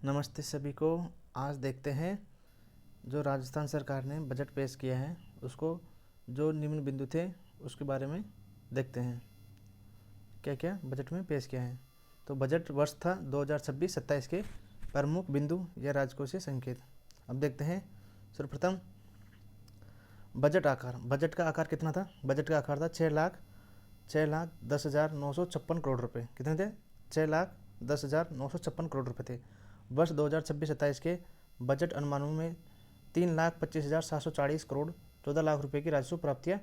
नमस्ते सभी को। आज देखते हैं जो राजस्थान सरकार ने बजट पेश किया है उसको जो निम्न बिंदु थे उसके बारे में देखते हैं क्या क्या बजट में पेश किया है। तो बजट वर्ष था 2026-27 के प्रमुख बिंदु या राजकोषीय संकेत। अब देखते हैं सर्वप्रथम बजट आकार। बजट का आकार कितना था? बजट का आकार था 6,10,956 करोड़ रुपये। कितने थे? 6,10,956 करोड़ रुपये थे। वर्ष 2026-27 के बजट अनुमानों में 3,25,740 करोड़ 14 लाख रुपए की राजस्व प्राप्तियाँ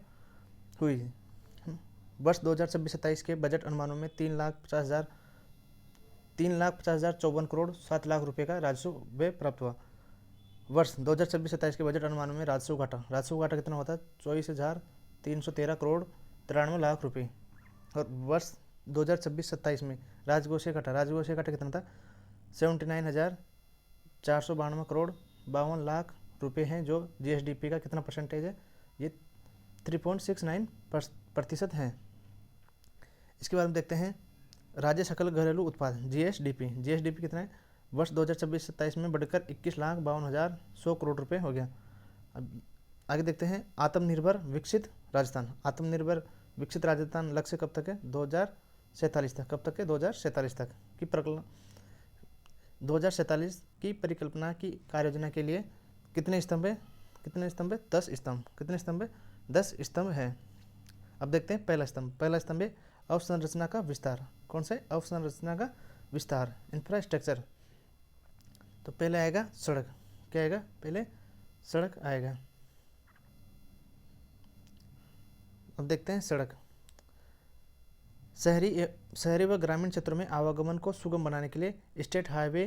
हुई। वर्ष 2026-27 के बजट अनुमानों में 3,50,54 करोड़ 7 लाख रुपए का राजस्व व्यय प्राप्त हुआ। वर्ष 2026-27 के बजट अनुमानों में राजस्व घाटा कितना होता है? 24,313 करोड़ 93 लाख रुपए। और वर्ष 2026-27 में राजकोषीय घाटा कितना था? 79,492 करोड़ 52 लाख रुपए हैं, जो जीएसडीपी का कितना परसेंटेज है? ये 3.69% है। इसके बाद हम देखते हैं राज्य सकल घरेलू उत्पाद जीएसडीपी कितना है? वर्ष 2026-27 में बढ़कर 21,52,100 करोड़ रुपए हो गया। अब आगे देखते हैं आत्मनिर्भर विकसित राजस्थान लक्ष्य कब तक है? 2047 तक। कब तक है? 2047 तक की 2047 की परिकल्पना की कार्य योजना के लिए कितने स्तंभ है? 10 स्तंभ। कितने स्तंभ है? 10 स्तंभ है। अब देखते हैं पहला स्तंभ है अवसंरचना का विस्तार। कौन सा है? अवसंरचना का विस्तार, इंफ्रास्ट्रक्चर। तो पहले आएगा सड़क। क्या आएगा? पहले सड़क आएगा। अब देखते हैं सड़क। शहरी व ग्रामीण क्षेत्रों में आवागमन को सुगम बनाने के लिए स्टेट हाईवे,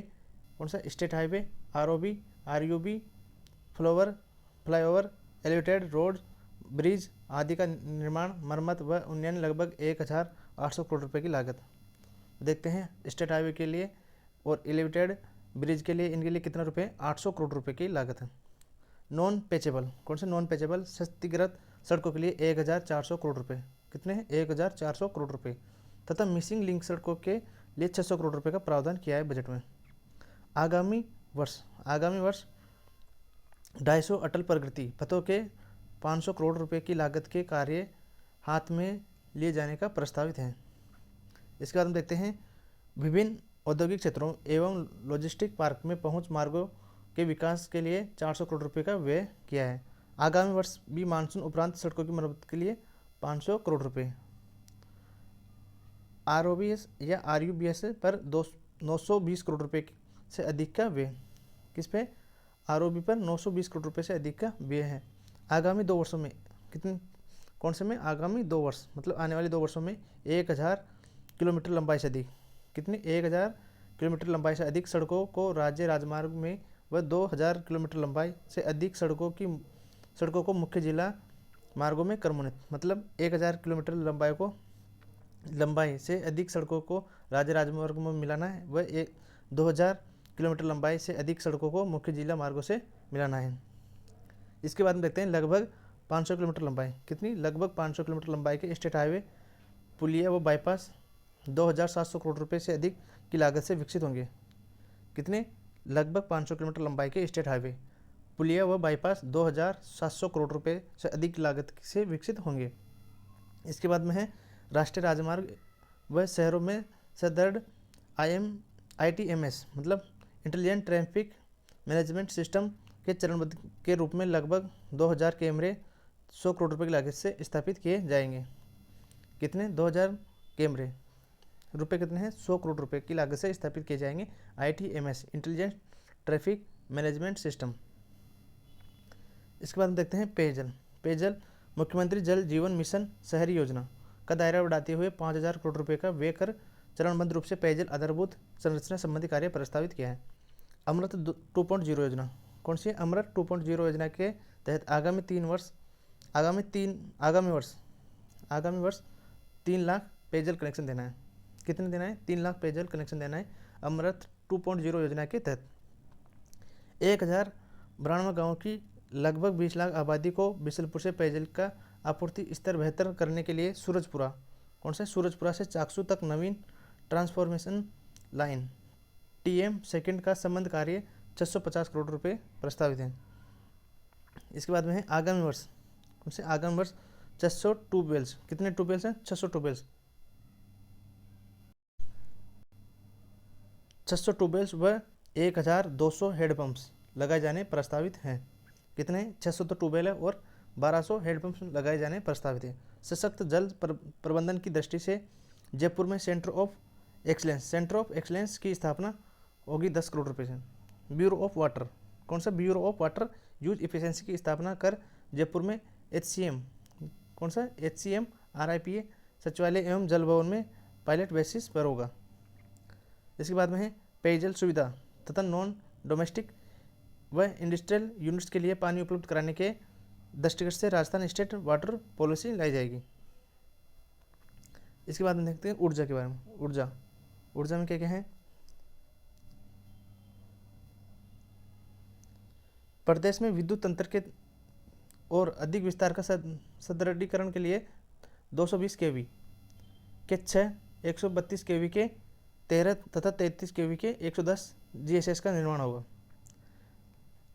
कौन सा? State highway, RUB, flyover, elevated road, bridge आदि का निर्माण, मरम्मत व उन्नयन लगभग 1,800 करोड़ रुपए की लागत। देखते हैं स्टेट हाईवे के लिए और एलिवेटेड ब्रिज के लिए, इनके लिए कितना रुपए? 800 करोड़ रुपए की लागत है। नॉन पेचेबल, कौन से? नॉन पेचेबल क्षतिग्रस्त सड़कों के लिए 1,400 करोड़ रुपए। कितने हैं? 1,400 करोड़ रुपए। तथा मिसिंग लिंक सड़कों के लिए 600 करोड़ रुपए का प्रावधान किया है बजट में। आगामी वर्ष 250 अटल प्रगति पथों के 500 करोड़ रुपए की लागत के कार्य हाथ में लिए जाने का प्रस्तावित है। इसके बाद हम देखते हैं विभिन्न औद्योगिक क्षेत्रों एवं लॉजिस्टिक पार्क में पहुंच मार्गों के विकास के लिए 400 करोड़ रुपए का व्यय किया है। आगामी वर्ष भी मानसून उपरांत सड़कों की मरम्मत के लिए 500 करोड़ रुपए। आरओबीएस या आरयूबीएस पर 920 करोड़ रुपए से अधिक का व्यय। किस पे? आरओबी पर 920 करोड़ रुपए से अधिक का व्यय है। आगामी 2 वर्षों में कितने? कौन से में? आगामी 2 वर्ष मतलब आने वाले 2 वर्षों में 1,000 किलोमीटर लंबाई से अधिक। कितनी? 1,000 किलोमीटर लंबाई से अधिक सड़कों को राज्य राजमार्ग में व 2,000 किलोमीटर लंबाई से अधिक सड़कों को मुख्य जिला मार्गों में क्रमोन्नत, मतलब 1,000 किलोमीटर लंबाई से अधिक सड़कों को राज्य राजमार्ग में मिलाना है व 2,000 किलोमीटर लंबाई से अधिक सड़कों को मुख्य जिला मार्गों से मिलाना है। इसके बाद में देखते हैं लगभग 500 किलोमीटर लंबाई। कितनी? लगभग 500 किलोमीटर लंबाई के स्टेट हाईवे, पुलिया व बाईपास 2,700 करोड़ रुपए से अधिक की लागत से विकसित होंगे। कितने? लगभग 500 किलोमीटर लंबाई के स्टेट हाईवे, पुलिया व बाईपास 2,700 करोड़ रुपए से अधिक की लागत से विकसित होंगे। इसके बाद में है राष्ट्रीय राजमार्ग व शहरों में सदर्ड ITMS मतलब इंटेलिजेंट ट्रैफिक मैनेजमेंट सिस्टम के चरणबद्ध के रूप में लगभग 2,000 कैमरे 100 करोड़ रुपए की लागत से स्थापित किए जाएंगे। कितने? 2,000 कैमरे रुपए कितने हैं? 100 करोड़ रुपए की लागत से स्थापित किए जाएंगे ITMS intelligent traffic management system. इसके बाद हम देखते हैं पेयजल। मुख्यमंत्री जल जीवन मिशन शहरी योजना का दायरा बढ़ाते हुए 5,000 करोड़ रुपए का व्यय कर चरणबद्ध रूप से पेयजल आधारभूत संरचना संबंधी कार्य प्रस्तावित किया है। अमृत 2.0 योजना। कौन सी? अमृत 2.0 योजना के तहत आगामी वर्ष 3 लाख पेयजल कनेक्शन देना है। कितने देना है? 3 लाख पेयजल कनेक्शन देना है अमृत 2.0 योजना के तहत। 1,092 गाँव की लगभग 20 लाख आबादी को बिशलपुर से पेयजल का आपूर्ति स्तर बेहतर करने के लिए सूरजपुरा, कौन सा? सूरजपुरा से चाकसू तक नवीन ट्रांसफॉर्मेशन लाइन TM सेकंड का संबंध कार्य 650 करोड़ रुपए प्रस्तावित है। इसके बाद में है आगामी वर्ष, कौन से आगामी वर्ष 600 ट्यूबवेल्स, कितने ट्यूबवेल्स हैं 600 ट्यूबवेल्स, 600 ट्यूबवेल्स व 1200 हेडपम्प्स लगाए जाने प्रस्तावित हैं। कितने 600 तो ट्यूबवेल है और 1200 हेडपम्प्स लगाए जाने प्रस्तावित है। सशक्त जल प्रबंधन की दृष्टि से जयपुर में सेंटर ऑफ एक्सलेंस की स्थापना होगी 10 करोड़ रुपए से। ब्यूरो ऑफ वाटर, कौन सा bureau of water use efficiency की स्थापना कर जयपुर में HCM, कौन सा HCM RIPA सचिवालय एवं जल भवन में पायलट बेसिस पर होगा। इसके बाद में है पेयजल सुविधा तथा नॉन डोमेस्टिक व इंडस्ट्रियल यूनिट्स के लिए पानी उपलब्ध कराने के दृष्टिगत से राजस्थान स्टेट वाटर पॉलिसी लाई जाएगी। इसके बाद में देखते हैं ऊर्जा के बारे में। ऊर्जा में क्या क्या है, प्रदेश में विद्युत तंत्र के और अधिक विस्तार का सुदृढ़ीकरण के लिए 220 kV के 6, 132 kV के 13 तथा 33 kV के 110 GSS का निर्माण होगा।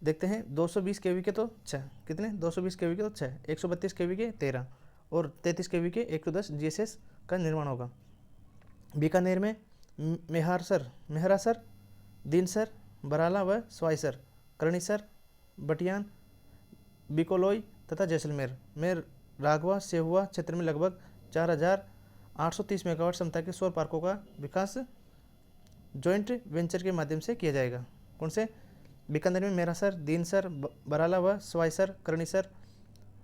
देखते हैं 220 kV के तो 6, कितने 220 kV के तो 6, 132 kV के 13 और 33 kV के 110 GSS का निर्माण होगा। बीकानेर में मेहरासर, दीनसर, बराला व स्वाइसर, करणीसर, बटियान, बिकोलोई तथा जैसलमेर में राघवा सेहुआ क्षेत्र में लगभग 4830 मेगावाट क्षमता के सौर पार्कों का विकास जॉइंट वेंचर के माध्यम से किया जाएगा। कौन से, बीकानेर में मेहरासर, दीनसर, बराला व स्वाइसर, करणीसर,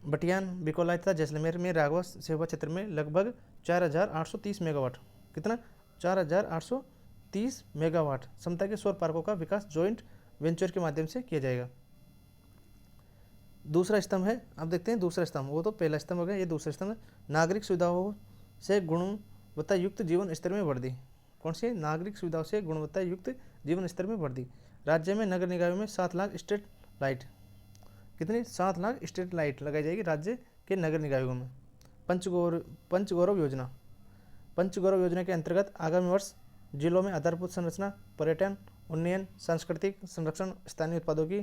बटियान, बिकोलाई तथा जैसलमेर में राघवा सेहुआ क्षेत्र में लगभग 4830 मेगावाट, कितना 4830 मेगावाट क्षमता के सौर पार्कों का विकास जॉइंट वेंचर के माध्यम से किया जाएगा। दूसरा स्तंभ है, अब देखते हैं दूसरा स्तंभ, वो तो पहला स्तंभ हो गया, ये दूसरा स्तंभ है। नागरिक सुविधाओं से गुणवत्ता युक्त जीवन स्तर में वृद्धि, कौन सी, नागरिक सुविधाओं से गुणवत्ता युक्त जीवन स्तर में वृद्धि। राज्य में नगर निकायों में 7 लाख स्ट्रीट लाइट, कितनी 7 लाख स्ट्रीट लाइट लगाई जाएगी राज्य के नगर निकायों में। पंचगौरव योजना के अंतर्गत आगामी वर्ष जिलों में आधारभूत संरचना, पर्यटन, उन्नयन, सांस्कृतिक संरक्षण, स्थानीय उत्पादों की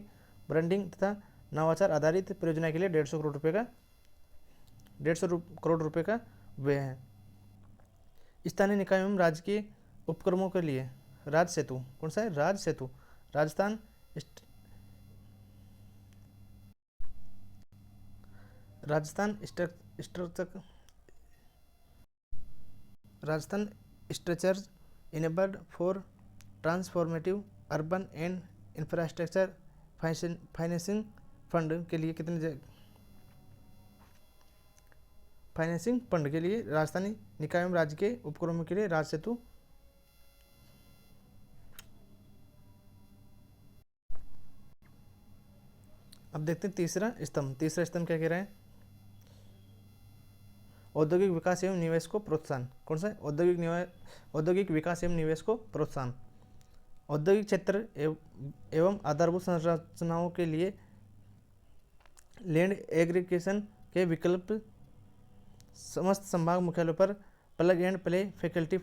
ब्रांडिंग तथा नवाचार आधारित परियोजना के लिए 150 करोड़ रुपए का व्यय है। स्थानीय निकाय एवं राज्य के उपक्रमों के लिए राज सेतु, कौन सा है, Raj Setu, Rajasthan structures enabled for transformative urban and infrastructure financing fund के लिए फाइनेंसिंग फंड के लिए राजधानी निकाय एवं राज्य के उपक्रमों के लिए राज सेतु। अब देखते हैं तीसरा स्तंभ क्या कह रहा है, औद्योगिक विकास एवं निवेश को प्रोत्साहन, कौन सा, औद्योगिक विकास एवं निवेश को प्रोत्साहन। औद्योगिक क्षेत्र एवं आधारभूत संरचनाओं के लिए लैंड एग्रीगेशन के विकल्प समस्त संभाग मुख्यालयों पर plug and play faculty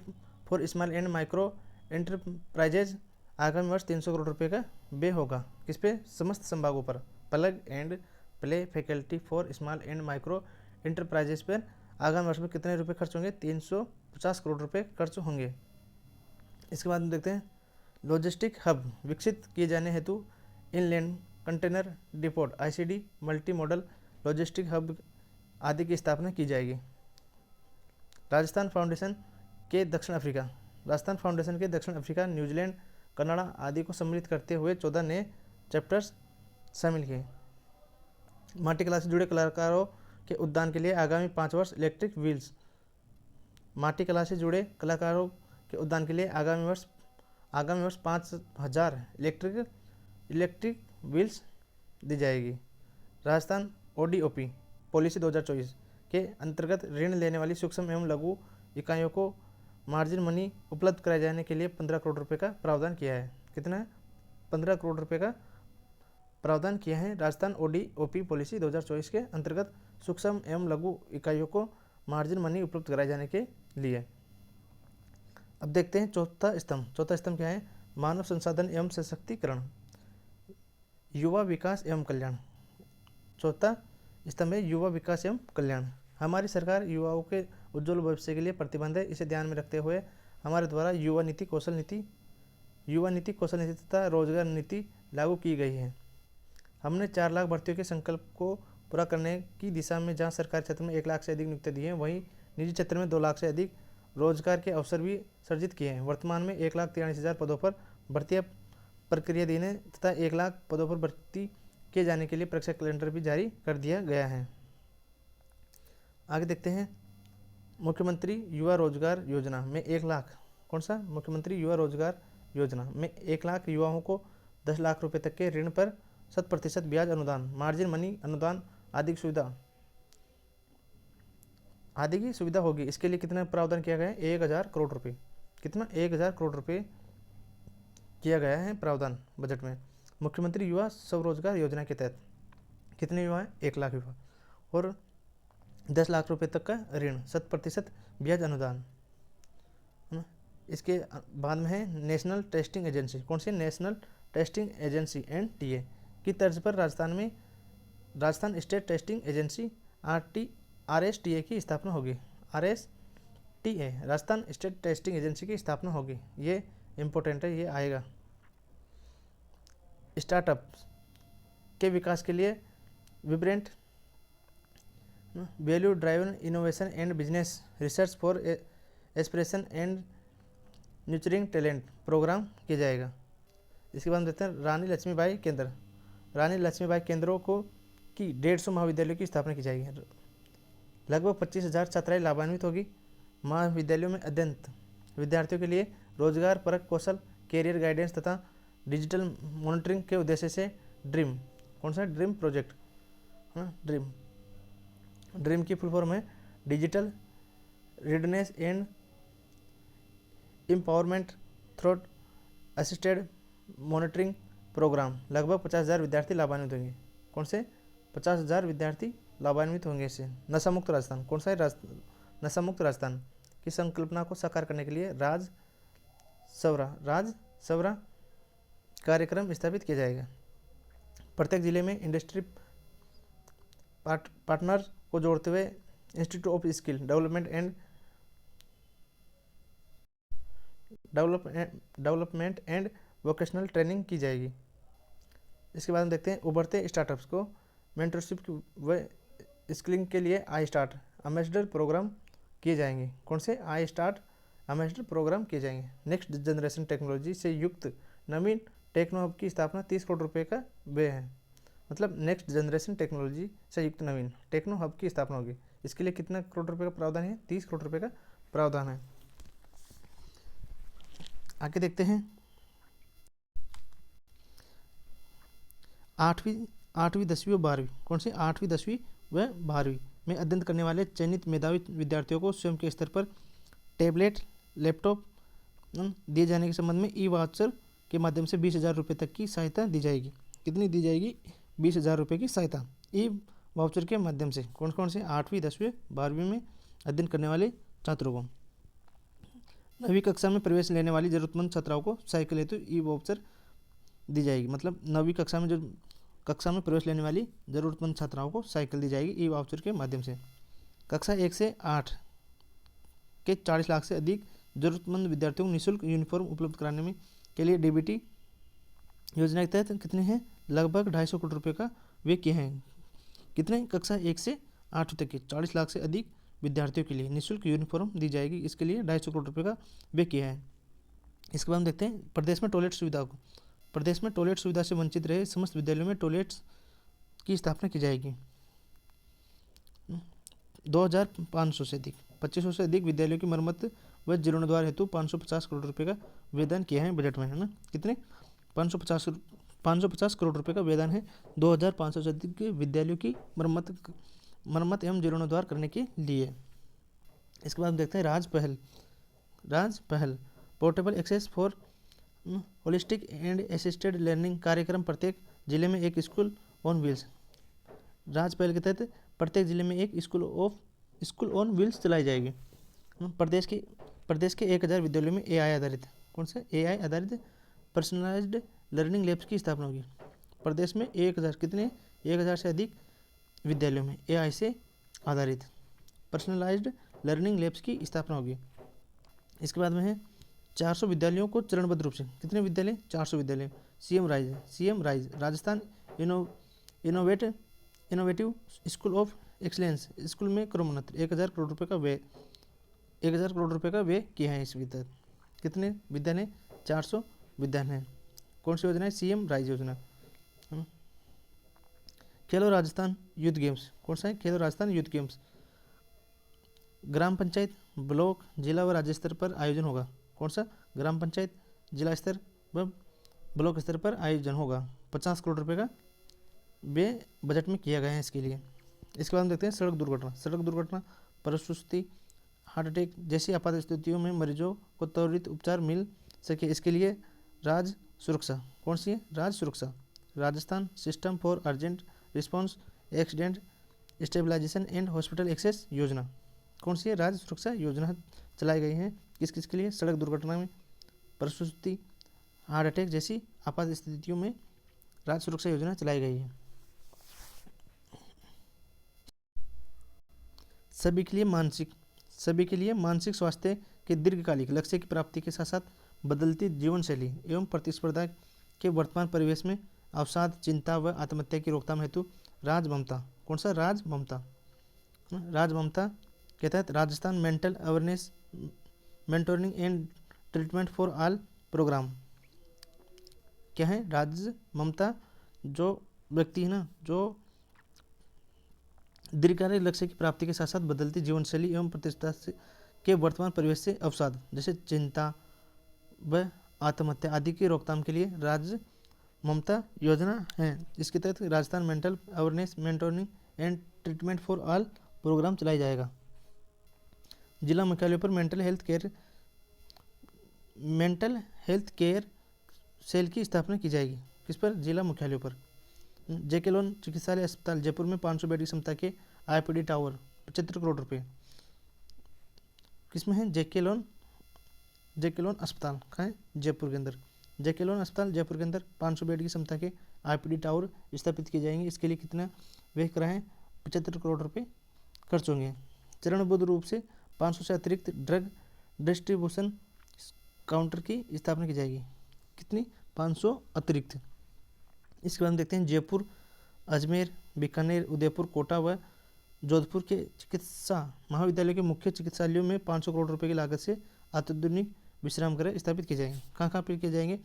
for small and micro enterprises आगामी वर्ष 300 करोड़ रुपए का व्यय होगा। किस पे, समस्त संभागों पर plug and play faculty for small and micro enterprises पर आगामी वर्ष में कितने रुपए खर्च होंगे, 350 करोड़ रुपए खर्च होंगे। इसके बाद देखते हैं लॉजिस्टिक हब विकसित किए जाने हेतु inland container depot ICD multi modal logistic hub आदि की स्थापना की जाएगी। राजस्थान फाउंडेशन के दक्षिण अफ्रीका, न्यूजीलैंड, कनाडा आदि को सम्मिलित करते हुए 14 नए चैप्टर्स शामिल किए। माटी कला से जुड़े कलाकारों के उद्यान के लिए आगामी 5 वर्ष इलेक्ट्रिक व्हील्स, माटी कला से जुड़े कलाकारों के उद्यान के लिए आगामी वर्ष 5000 इलेक्ट्रिक व्हील्स दी जाएगी। राजस्थान ODOP पॉलिसी 2024 के अंतर्गत ऋण लेने वाली सूक्ष्म एवं लघु इकाइयों को मार्जिन मनी उपलब्ध कराए जाने के लिए 15 करोड़ रुपए का प्रावधान किया है। कितना है, 15 करोड़ रुपए का प्रावधान किया है राजस्थान ODOP पॉलिसी 2024 के अंतर्गत सूक्ष्म एवं लघु इकाइयों को मार्जिन मनी उपलब्ध कराए जाने के लिए। अब देखते हैं चौथा स्तंभ क्या है, मानव संसाधन एवं सशक्तिकरण, युवा विकास एवं कल्याण। चौथा स्तंभ है युवा विकास एवं कल्याण। हमारी सरकार युवाओं के उज्जवल भविष्य के लिए प्रतिबद्ध है। इसे ध्यान में रखते हुए हमारे द्वारा युवा नीति, कौशल नीति तथा रोजगार नीति लागू की गई है। हमने 4 लाख भर्तियों के संकल्प को पूरा करने की दिशा में जहां सरकारी क्षेत्र में 1 लाख से अधिक नियुक्तियां दी हैं, वहीं निजी क्षेत्र में 2 लाख से अधिक रोजगार के अवसर भी सृजित किए हैं। वर्तमान में 1,43,000 पदों पर भर्तियां प्रक्रियाधीन है तथा 1 लाख पदों पर भर्ती किए जाने के लिए परीक्षा कैलेंडर भी जारी कर दिया गया है। आगे देखते हैं मुख्यमंत्री युवा रोजगार योजना में 1 लाख, कौन सा मुख्यमंत्री युवा रोजगार योजना में 1 लाख युवाओं को 10 लाख रुपए तक के ऋण पर 100% ब्याज अनुदान, मार्जिन मनी अनुदान आदि की सुविधा होगी। इसके लिए कितना प्रावधान किया गया है? 1,000 करोड़ रुपए। कितना? 1,000 करोड़ रुपए किया गया है प्रावधान बजट में। मुख्यमंत्री युवा स्वरोजगार योजना के तहत कितने युवा हैं? 1 लाख युवा और 10 लाख रुपए तक का ऋण, 100% ब्याज अनुदान। इसके बाद में है नेशनल टेस्टिंग एजेंसी। कौन सी? नेशनल टेस्टिंग एजेंसी NTA की तर्ज पर Rajasthan state testing agency RSTA की स्थापना होगी। RSTA Rajasthan state testing agency की स्थापना होगी। ये इम्पोर्टेंट है, ये आएगा। स्टार्टअप के विकास के लिए vibrant value driven innovation and business research for aspiration and nurturing talent programme किया जाएगा। इसके बाद देखते हैं रानी लक्ष्मीबाई केंद्र। रानी लक्ष्मीबाई केंद्रों को की 150 महाविद्यालयों की स्थापना की जाएगी। लगभग 25,000 छात्राएं लाभान्वित होगी। महाविद्यालयों में अध्ययनरत विद्यार्थियों के लिए रोजगार परक कौशल, कैरियर गाइडेंस तथा डिजिटल मॉनिटरिंग के उद्देश्य से ड्रीम, कौन सा? Dream project. ड्रीम की फुल फॉर्म है digital readiness and empowerment through assisted monitoring program. लगभग 50,000 विद्यार्थी लाभान्वित होंगे। कौन से? 50,000 विद्यार्थी लाभान्वित होंगे इससे। नशा मुक्त राजस्थान, कौन सा है? नशा मुक्त राजस्थान की संकल्पना को साकार करने के लिए राज सवरा कार्यक्रम स्थापित किया जाएगा। प्रत्येक जिले में इंडस्ट्री पार्टनर को जोड़ते हुए institute of skill development and vocational training की जाएगी। इसके बाद हम देखते हैं उभरते स्टार्टअप्स को मेंटरशिप व स्किलिंग के लिए आई स्टार्ट एम्बेसडर प्रोग्राम किए जाएंगे। कौन से? आई स्टार्ट एम्बेसडर प्रोग्राम किए जाएंगे। नेक्स्ट जनरेशन टेक्नोलॉजी से युक्त नवीन टेक्नो हब की स्थापना 30 करोड़ रुपए का व्यय है। मतलब नेक्स्ट जनरेशन टेक्नोलॉजी से युक्त नवीन टेक्नो हब की स्थापना होगी। इसके लिए कितना करोड़ रुपए का प्रावधान है? 30 करोड़ रुपए का प्रावधान है। आगे देखते हैं 8वीं 10वीं व 12वीं। कौन से? 8वीं 10वीं व 12वीं में अध्ययन करने वाले चयनित मेधावी विद्यार्थियों को स्वयं के स्तर पर टैबलेट, लैपटॉप दिए जाने के संबंध में ई वाउचर के माध्यम से 20,000 रुपये तक की सहायता दी जाएगी। कितनी दी जाएगी? 20,000 रुपये की सहायता ई वाउचर के माध्यम से। कौन कौन से? 8वीं 10वीं 12वीं में अध्ययन करने वाले छात्रों को। 9वीं कक्षा में प्रवेश लेने वाली जरूरतमंद छात्राओं को साइकिल हेतु ई वाउचर दी जाएगी। मतलब 9वीं कक्षा में प्रवेश लेने वाली जरूरतमंद छात्राओं को साइकिल दी जाएगी ई वाउचर के माध्यम से। कक्षा 1 से 8 के 40 लाख से अधिक जरूरतमंद विद्यार्थियों को निःशुल्क यूनिफॉर्म उपलब्ध कराने में के लिए DBT योजना के तहत कितने हैं? लगभग 250 करोड़ रुपये का व्यय किए हैं। कितने? कक्षा 1 से 8 तक के 40 लाख से अधिक विद्यार्थियों के लिए निःशुल्क यूनिफॉर्म दी जाएगी। इसके लिए 250 करोड़ रुपये का व्यय किया है। इसके बाद हम देखते हैं प्रदेश में टॉयलेट सुविधा को। प्रदेश में टॉयलेट सुविधा से वंचित रहे समस्त विद्यालयों में टॉयलेट्स की स्थापना की जाएगी। 2,500 से अधिक 2500 से अधिक विद्यालयों की मरम्मत व जीर्णोद्धार हेतु 550 करोड़ रुपए का वेतन किया है बजट में, है ना? कितने? 550 करोड़ रुपए का वेतन है 2,500 से अधिक विद्यालयों की मरम्मत एवं जीर्णोद्धार करने के लिए। इसके बाद देखते हैं Raj Pahal portable access for holistic and assisted learning कार्यक्रम। प्रत्येक जिले में एक स्कूल ऑन व्हील्स। राज पहल के तहत प्रत्येक जिले में एक स्कूल ऑन व्हील्स चलाई जाएगी। प्रदेश के 1,000 विद्यालयों में AI आधारित, कौन सा? AI आधारित पर्सनलाइज्ड लर्निंग लैब्स की स्थापना होगी। प्रदेश में 1000 से अधिक विद्यालयों में एआई से आधारित पर्सनलाइज्ड लर्निंग लैब्स की स्थापना होगी। इसके बाद में है 400 विद्यालयों को चरणबद्ध रूप से, कितने विद्यालय? 400 विद्यालय। CM rise Rajasthan innovative school of excellence school में क्रमोन्नत 1000 करोड़ रुपये का व्यय 1000 करोड़ रुपये का व्यय किया है इस विद्यालय। कितने विद्यालय? 400 विद्यालय। कौन सी योजना है? सीएम राइज योजना। खेलो राजस्थान यूथ गेम्स, कौन सा है? खेलो राजस्थान यूथ गेम्स ग्राम पंचायत, ब्लॉक, जिला व राज्य स्तर पर आयोजन होगा। कौन सा? ग्राम पंचायत, जिला स्तर व ब्लॉक स्तर पर आयोजन होगा। 50 करोड़ रुपए का व्यय बजट में किया गया है इसके लिए। इसके बाद हम देखते हैं सड़क दुर्घटना, प्रसूति, हार्ट अटैक जैसी आपात स्थितियों में मरीजों को त्वरित उपचार मिल सके, इसके लिए राज्य सुरक्षा, कौन सी है? राज्य सुरक्षा Rajasthan system for urgent response accident stabilisation and hospital access योजना, कौन सी है? राज्य सुरक्षा योजना चलाई गई है। किस किस के लिए? सड़क दुर्घटना में, प्रसूति, हार्ट अटैक जैसी आपात स्थितियों में राज्य सुरक्षा योजना चलाई गई है। सभी के लिए मानसिक स्वास्थ्य के दीर्घकालिक लक्ष्य की प्राप्ति के साथ साथ बदलती जीवन शैली एवं प्रतिस्पर्धा के वर्तमान परिवेश में अवसाद, चिंता व आत्महत्या की रोकथाम हेतु राजममता, कौन सा? राजममता के तहत Rajasthan mental awareness mentoring and treatment for all programme क्या है? राजममता जो व्यक्ति है ना, जो दीर्घकालिक लक्ष्य की प्राप्ति के साथ साथ बदलती जीवन शैली एवं प्रतिस्पर्धा के वर्तमान परिवेश से अवसाद जैसे चिंता व आत्महत्या आदि की रोकथाम के लिए राज्य ममता योजना है। इसके तहत Rajasthan mental awareness mentoring and treatment for all programme चलाया जाएगा। जिला मुख्यालयों पर मेंटल हेल्थ केयर सेल की स्थापना की जाएगी। किस पर? जिला मुख्यालयों पर। जेके लोन चिकित्सालय अस्पताल जयपुर में 500 बेड की क्षमता के आईपीडी टावर 75 करोड़ रुपए किसमें है? जेके लोन अस्पताल कहाँ है? जयपुर के अंदर। जेके लोन अस्पताल जयपुर के अंदर 500 बेड की क्षमता के आईपीडी टावर स्थापित किए जाएंगे। इसके लिए कितना व्यय करा है? 75 करोड़ रुपए खर्च होंगे। चरणबद्ध रूप से 500 से अतिरिक्त ड्रग डिस्ट्रीब्यूशन काउंटर की स्थापना की जाएगी। कितनी? 500 अतिरिक्त। इसके बाद हम देखते हैं जयपुर, अजमेर, बीकानेर, उदयपुर, कोटा व जोधपुर के चिकित्सा महाविद्यालय के मुख्य चिकित्सालयों में 500 करोड़ रुपए की लागत से अत्याधुनिक विश्राम गृह स्थापित किए जाएंगे। कहाँ कहाँ पे किए जाएंगे?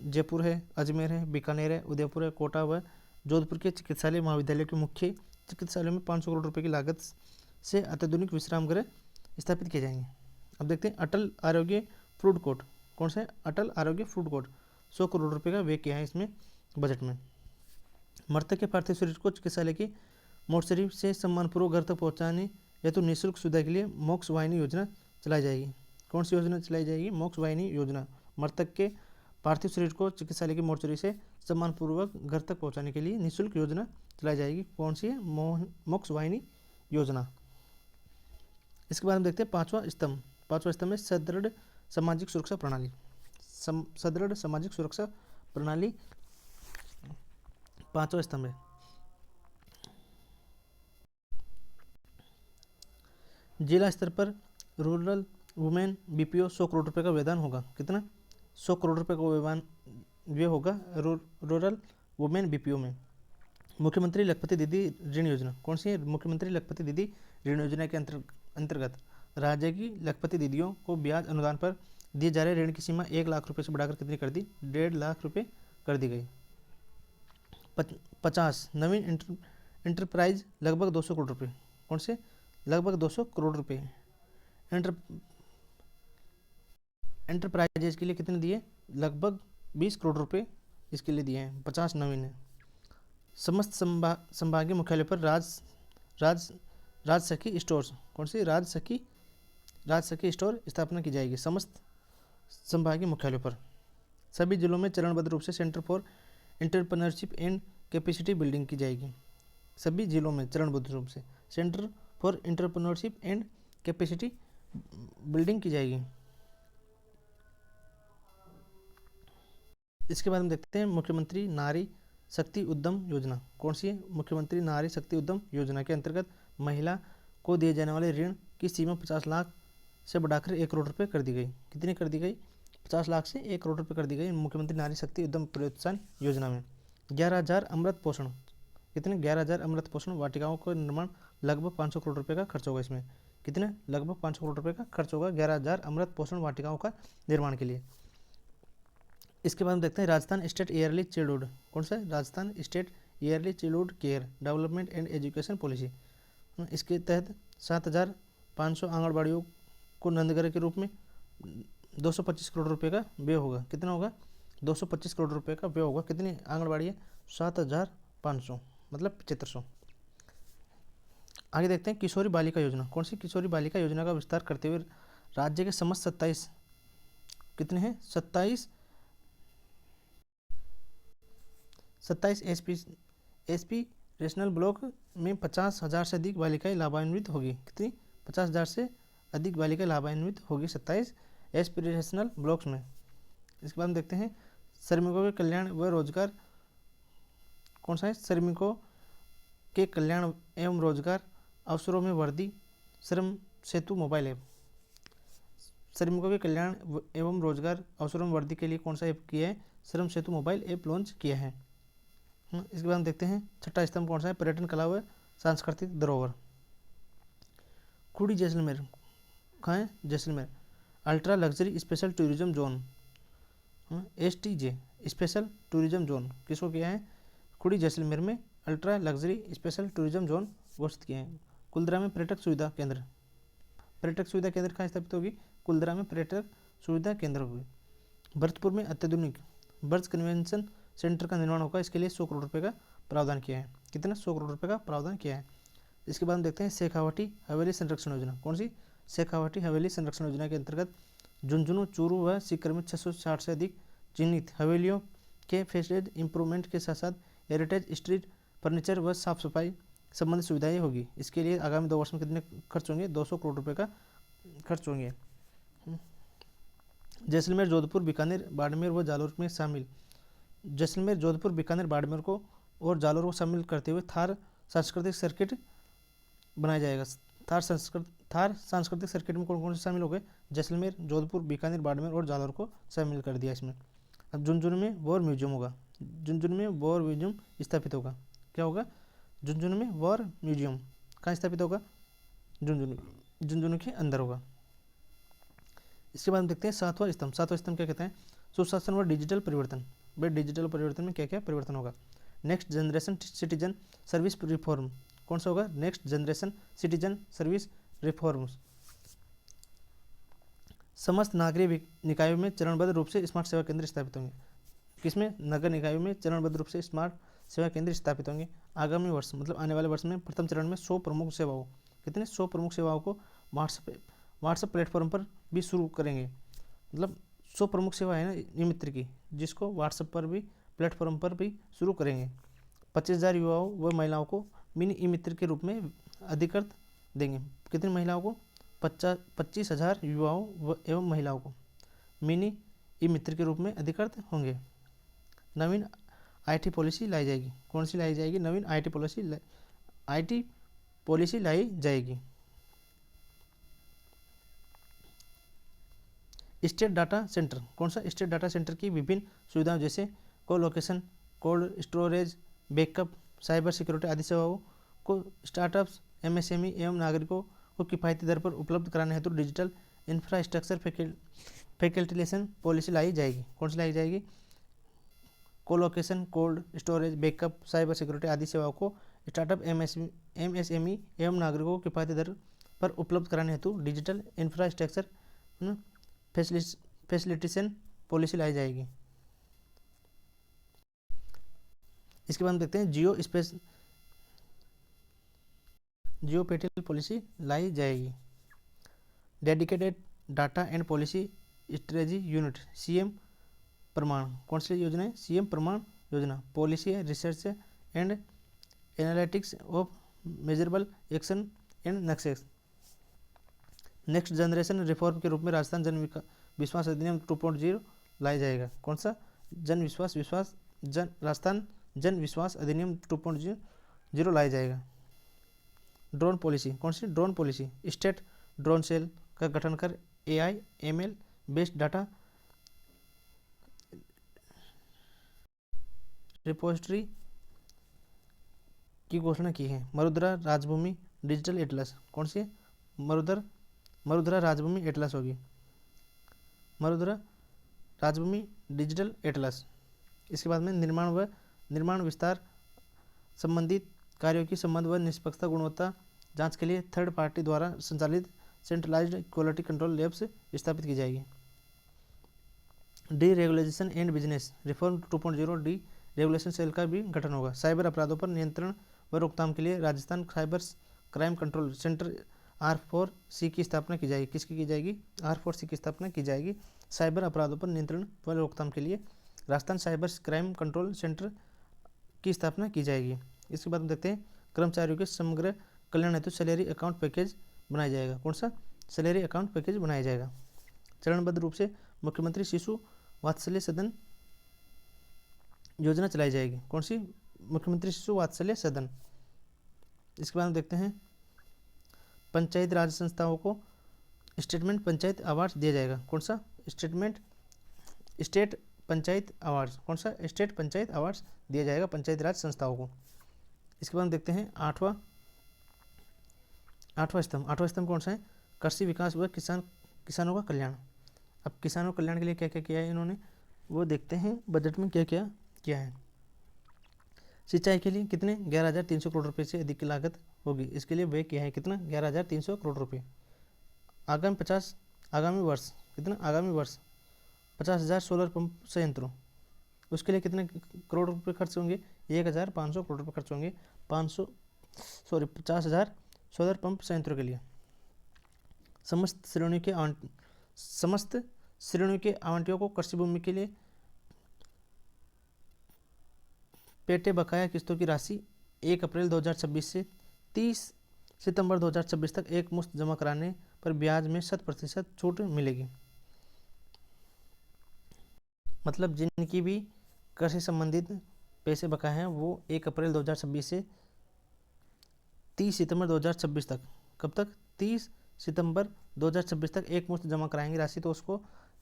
जयपुर है, अजमेर है, बीकानेर है, उदयपुर है, कोटा व जोधपुर के चिकित्सालय महाविद्यालय के मुख्य चिकित्सालयों में 500 करोड़ रुपए की लागत से अत्याधुनिक विश्राम गृह स्थापित किए जाएंगे। अब देखते हैं अटल आरोग्य फूड कोर्ट, कौन सा है? अटल आरोग्य फूड कोर्ट 100 करोड़ रुपए का व्यय किया है इसमें बजट में। मृतक के पार्थिव शरीर को चिकित्सालय की मोर्चरी से सम्मानपूर्वक घर तक पहुंचाने हेतु निःशुल्क सुविधा के लिए मोक्ष वाहिनी योजना चलाई जाएगी। कौन सी योजना चलाई जाएगी? मोक्ष वाहिनी योजना। मृतक के पार्थिव शरीर को चिकित्सालय की मोर्चरी से सम्मानपूर्वक घर तक पहुंचाने के लिए निःशुल्क योजना चलाई जाएगी। कौन सी है? मोक्ष वाहिनी योजना। इसके बाद हम देखते हैं पांचवा स्तंभ में सुदृढ़ सामाजिक सुरक्षा प्रणाली। सुदृढ़ सामाजिक सुरक्षा प्रणाली पांचवा स्तंभ है। जिला स्तर पर रूरल वुमेन बीपीओ 100 करोड़ रुपए का व्ययदान होगा। कितना? 100 करोड़ रुपए का व्यय होगा रूरल वुमेन बीपीओ में। मुख्यमंत्री लखपति दीदी ऋण योजना, कौन सी है? मुख्यमंत्री लखपति दीदी ऋण योजना के अंतर्गत राज्य की लखपति दीदियों को ब्याज अनुदान पर दिए जा रहे ऋण की सीमा 1 लाख रुपए से बढ़ाकर कितनी कर दी? 1.5 लाख रुपए कर दी गई। 50 नवीन इंटरप्राइज लगभग 200 करोड़ रुपए। कौन से? लगभग 200 करोड़ रुपए एंटरप्राइजेज के लिए कितने दिए? लगभग 20 करोड़ रुपए इसके लिए दिए हैं। 50 नवीन है। समस्त संभागीय मुख्यालय पर राज सखी स्टोर्स, कौन सी? राज सखी स्टोर स्थापना की जाएगी समस्त संभागीय मुख्यालयों पर। सभी जिलों में चरणबद्ध रूप से centre for entrepreneurship and capacity building की जाएगी। सभी जिलों में चरणबद्ध रूप से centre for entrepreneurship and capacity building की जाएगी। इसके बाद हम देखते हैं मुख्यमंत्री नारी शक्ति उद्यम योजना कौन सी है। मुख्यमंत्री नारी शक्ति उद्यम योजना के अंतर्गत महिला को दिए जाने वाले ऋण की सीमा 50 लाख से बढ़ाकर 1 करोड़ रुपये कर दी गई। कितनी कर दी गई? 50 लाख से 1 करोड़ रुपये कर दी गई मुख्यमंत्री नारी शक्ति उद्यम प्रोत्साहन योजना में। 11,000 अमृत पोषण, कितने? 11,000 अमृत पोषण वाटिकाओं का निर्माण, लगभग 500 करोड़ रुपये का खर्च होगा इसमें। कितने? लगभग 500 करोड़ रुपये का खर्च होगा 11,000 अमृत पोषण वाटिकाओं का निर्माण के लिए। इसके बाद हम देखते हैं राजस्थान स्टेट ईयरली चाइल्डहुड, कौन सा है? Rajasthan state yearly childhood care development and education policy. इसके तहत 7,500 आंगनबाड़ियों को नंदगृह के रूप में 225 करोड़ रुपए का व्यय होगा। कितना होगा? 225 करोड़ रुपए का व्यय होगा। कितनी आंगनबाड़ी है? 7,500, मतलब 7500। आगे देखते हैं किशोरी बालिका योजना, कौन सी? किशोरी बालिका योजना का विस्तार करते हुए राज्य के समस्त 27, कितने हैं? 27 एसपी रेशनल ब्लॉक में 50,000 से अधिक बालिकाएं लाभान्वित होगी। कितनी? 50,000 से अधिक बालिकाएं लाभान्वित होगी 27 एस्पिरेशनल ब्लॉक्स में। इसके बाद हम देखते हैं श्रमिकों के कल्याण व रोजगार, कौन सा है? श्रमिकों के कल्याण एवं रोजगार अवसरों में वृद्धि, श्रम सेतु मोबाइल ऐप। श्रमिकों के कल्याण एवं रोजगार अवसरों में वृद्धि के लिए कौन सा ऐप किया है? श्रम सेतु मोबाइल ऐप लॉन्च किया है। इसके बाद हम देखते हैं छठा स्तंभ कौन सा है? पर्यटन कला व सांस्कृतिक धरोहर। खुड़ी जैसलमेर, कहाँ है? Jaisalmer ultra luxury special tourism zone, STJ special tourism zone किसको किया है? खुड़ी जैसलमेर में ultra luxury special tourism zone घोषित किए हैं। कुलधरा में पर्यटक सुविधा केंद्र, पर्यटक सुविधा केंद्र कहाँ स्थापित होगी? कुलधरा में पर्यटक सुविधा केंद्र होगी। भरतपुर में अत्याधुनिक ब्रज कन्वेंशन सेंटर का निर्माण होगा। इसके लिए 100 करोड़ रुपए का प्रावधान किया है। कितना? 100 करोड़ रुपए का प्रावधान किया है। इसके बाद हम देखते हैं शेखावाटी हवेली संरक्षण योजना, कौन सी? शेखावाटी हवेली संरक्षण योजना के अंतर्गत झुंझुनू, चूरू व सीकर में 660 से अधिक चिन्हित हवेलियों के फेसिलिटी इंप्रूवमेंट के साथ साथ हेरिटेज स्ट्रीट फर्नीचर व साफ सफाई संबंधित सुविधाएं होगी। इसके लिए आगामी 2 वर्ष में कितने खर्च होंगे? 200 करोड़ रुपए का खर्च होंगे। जैसलमेर, जोधपुर, बीकानेर, बाड़मेर व जालोर में शामिल, जैसलमेर, जोधपुर, बीकानेर, बाड़मेर को और जालोर को शामिल करते हुए थार सांस्कृतिक सर्किट बनाया जाएगा। थार सांस्कृतिक सर्किट में कौन कौन से शामिल हो गए? जैसलमेर, जोधपुर, बीकानेर, बाड़मेर और जालोर को शामिल कर दिया इसमें। अब झुंझुनू में वॉर म्यूजियम होगा, झुंझुनू में वॉर म्यूजियम स्थापित होगा। क्या होगा? झुंझुनू में वॉर म्यूजियम कहाँ स्थापित होगा? झुंझुनू के अंदर होगा। इसके बाद हम देखते हैं सातवां स्तंभ। सातवां स्तंभ क्या कहते हैं? सुशासन व डिजिटल परिवर्तन। भाई डिजिटल परिवर्तन में क्या क्या परिवर्तन होगा? Next generation citizen service reform, कौन सा होगा? Next generation citizen service reforms. समस्त नागरिक निकायों में चरणबद्ध रूप से स्मार्ट सेवा केंद्र स्थापित होंगे। किसमें? नगर निकायों में चरणबद्ध रूप से स्मार्ट सेवा केंद्र स्थापित होंगे। आगामी वर्ष मतलब आने वाले वर्ष में प्रथम चरण में 100 प्रमुख सेवाओं, कितने? 100 प्रमुख सेवाओं को व्हाट्सएप प्लेटफॉर्म पर भी शुरू करेंगे। मतलब 100 प्रमुख सेवा है ना ई मित्र की, जिसको व्हाट्सएप पर भी प्लेटफॉर्म पर भी शुरू करेंगे। 25,000 युवाओं व महिलाओं को मिनी ई मित्र के रूप में अधिकृत देंगे। कितनी महिलाओं को? 25,000 युवाओं एवं महिलाओं को मिनी ई मित्र के रूप में अधिकृत होंगे। नवीन IT पॉलिसी लाई जाएगी। कौन सी लाई जाएगी? नवीन IT पॉलिसी लाई जाएगी। स्टेट डाटा सेंटर, कौन सा? स्टेट डाटा सेंटर की विभिन्न सुविधाओं जैसे colocation, cold storage, backup, cyber security आदि सेवाओं को स्टार्टअप्स, MSME एवं नागरिकों को किफ़ायती दर पर उपलब्ध कराने हेतु डिजिटल इंफ्रास्ट्रक्चर फैसिलिटेशन पॉलिसी लाई जाएगी। कौन सी लाई जाएगी? Colocation, cold storage, backup, cyber security आदि सेवाओं को स्टार्टअप, MSME एवं नागरिकों को किफ़ायती दर पर उपलब्ध कराने हेतु डिजिटल इंफ्रास्ट्रक्चर फैसिलिटेशन पॉलिसी लाई जाएगी। इसके बाद हम देखते हैं जियोस्पेटियल पॉलिसी लाई जाएगी। Dedicated data and policy strategy unit, CM प्रमाण, कौन सी योजना है? CM प्रमाण योजना। पॉलिसी है research and analytics of measurable action and Nexus. Next generation reform के रूप में राजस्थान जन विश्वास अधिनियम 2.0 लाया जाएगा। कौन सा? जन विश्वास विश्वास जन राजस्थान जन विश्वास अधिनियम 2.0 लाया जाएगा। ड्रोन पॉलिसी, कौन सी drone policy? State drone cell का गठन कर AI ML based data repository की घोषणा की है। मरुद्रा राजभूमि डिजिटल एटलस, कौन सी है? मरुद्रा राजभूमि एटलस होगी, मरुद्रा राजभूमि डिजिटल एटलस। इसके बाद में निर्माण विस्तार संबंधित कार्यों की संबंध व निष्पक्षता गुणवत्ता जांच के लिए थर्ड पार्टी द्वारा संचालित सेंट्रलाइज्ड क्वालिटी कंट्रोल लैब्स स्थापित की जाएगी। Deregulation and business reform 2.0 deregulation cell का भी गठन होगा। साइबर अपराधों पर नियंत्रण व रोकथाम के लिए Rajasthan cyber crime control centre R4C की स्थापना की जाएगी। किसकी की जाएगी? R4C की स्थापना की जाएगी। साइबर अपराधों पर नियंत्रण व रोकथाम के लिए Rajasthan cyber crime control centre की स्थापना की जाएगी। इसके बाद हम देखते हैं कर्मचारियों के समग्र कल्याण हेतु सैलरी अकाउंट पैकेज बनाया जाएगा। कौन सा? सैलरी अकाउंट पैकेज बनाया जाएगा। चरणबद्ध रूप से मुख्यमंत्री शिशु वात्सल्य सदन योजना चलाई जाएगी। कौन सी? मुख्यमंत्री शिशु वात्सल्य सदन। इसके बाद हम देखते हैं पंचायत राज संस्थाओं को स्टेटमेंट पंचायत अवार्ड दिया जाएगा। कौन सा? State panchayat award. कौन सा? स्टेट पंचायत अवार्ड दिया जाएगा पंचायत राज संस्थाओं को। इसके बाद हम देखते हैं आठवां स्तंभ कौन सा है? कृषि विकास व किसानों का कल्याण। अब किसानों के कल्याण के लिए क्या क्या किया है इन्होंने, वो देखते हैं बजट में क्या क्या किया है। सिंचाई के लिए कितने 11,300 करोड़ रुपए से अधिक की लागत होगी। इसके लिए व्यय किया है कितना? 11,300 करोड़ रुपए। आगामी वर्ष कितना? आगामी वर्ष 50,000 सोलर पंप संयंत्रों, उसके लिए कितने करोड़ रुपए खर्च होंगे? 1,500 करोड़ रुपए खर्च होंगे। 50,000 सोलर पंप संयंत्रों के लिए। समस्त श्रेणियों के आवंटियों को कृषि भूमि के लिए पेटे बकाया किस्तों की राशि 1 अप्रैल 2026 से 30 सितंबर 2026 तक एक मुश्त जमा कराने पर ब्याज में 100% छूट मिलेगी। मतलब जिनकी भी कृषि संबंधित पैसे बकाए हैं वो 1 अप्रैल 2026 से 30 सितंबर 2026 तक, कब तक? 30 सितंबर 2026 तक एक मुश्त जमा कराएंगे राशि, तो उसको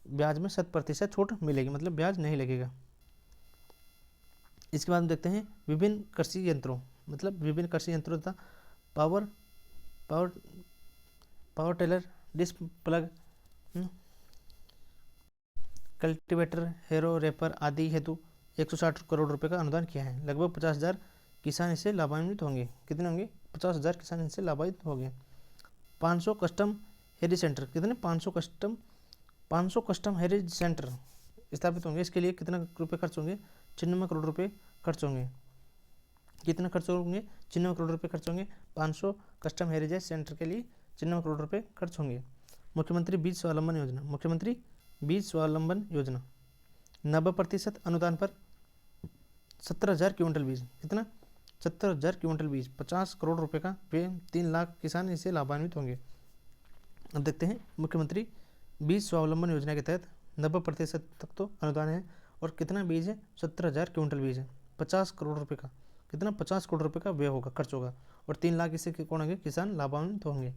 ब्याज में 100% छूट मिलेगी, मतलब ब्याज नहीं लगेगा। इसके बाद हम देखते हैं विभिन्न कृषि यंत्रों, मतलब विभिन्न कृषि यंत्रों तथा power tiller, disc plough, cultivator, harrow reaper आदि हेतु 160 करोड़ रुपए का अनुदान किया है। लगभग 50,000 किसान इससे लाभान्वित होंगे। कितने होंगे? 50,000 किसान इससे लाभान्वित होंगे। 500 कस्टम हेरिटेज सेंटर, कितने? 500 कस्टम हेरिटेज सेंटर स्थापित होंगे। इसके लिए कितना रुपए खर्च होंगे? 96 करोड़ रुपए खर्च होंगे। कितना खर्च होंगे? 96 करोड़ रुपए खर्च होंगे। 500 कस्टम हेरिटेज सेंटर के लिए 96 करोड़ रुपए खर्च होंगे। मुख्यमंत्री बीज स्वावलंबन योजना, मुख्यमंत्री बीज स्वावलंबन योजना 90% अनुदान पर 70,000 क्विंटल बीज, कितना? 70,000 क्विंटल बीज, 50 करोड़ रुपए का व्यय, 3 लाख किसान इससे लाभान्वित होंगे। अब देखते हैं मुख्यमंत्री बीज स्वावलंबन योजना के तहत 90% तक तो अनुदान है और कितना बीज है? 70,000 क्विंटल बीज है, 50 करोड़ रुपए का, कितना? 50 करोड़ रुपए का व्यय होगा, खर्च होगा, और 3 लाख इससे कौन होंगे? किसान लाभान्वित होंगे।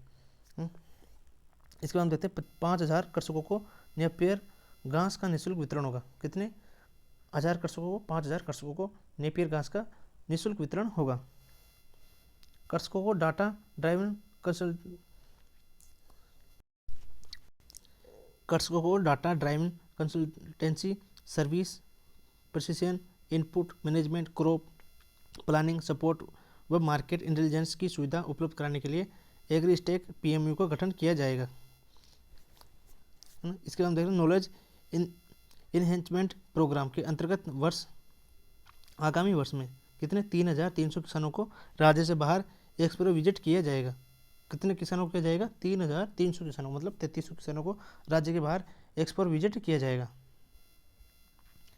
इसके बाद हम देखते हैं 5,000 कृषकों को नेपियर घास का निःशुल्क वितरण होगा। कितने? 5,000 कृषकों को नेपियर घास का निःशुल्क वितरण होगा। कृषकों को data driven consultancy service, precision input management, crop planning support व मार्केट इंटेलिजेंस की सुविधा उपलब्ध कराने के लिए एग्रीस्टेक PMU का गठन किया जाएगा। इसके बाद हम देख रहे हैं नॉलेज इनहेंसमेंट प्रोग्राम के अंतर्गत आगामी वर्ष में कितने? 3,300 किसानों को राज्य से बाहर एक्सप्रो विजिट किया जाएगा। कितने किसानों को किया जाएगा? 3,300 किसानों, मतलब 3300 किसानों को राज्य के बाहर एक्सप्रो विजिट किया जाएगा।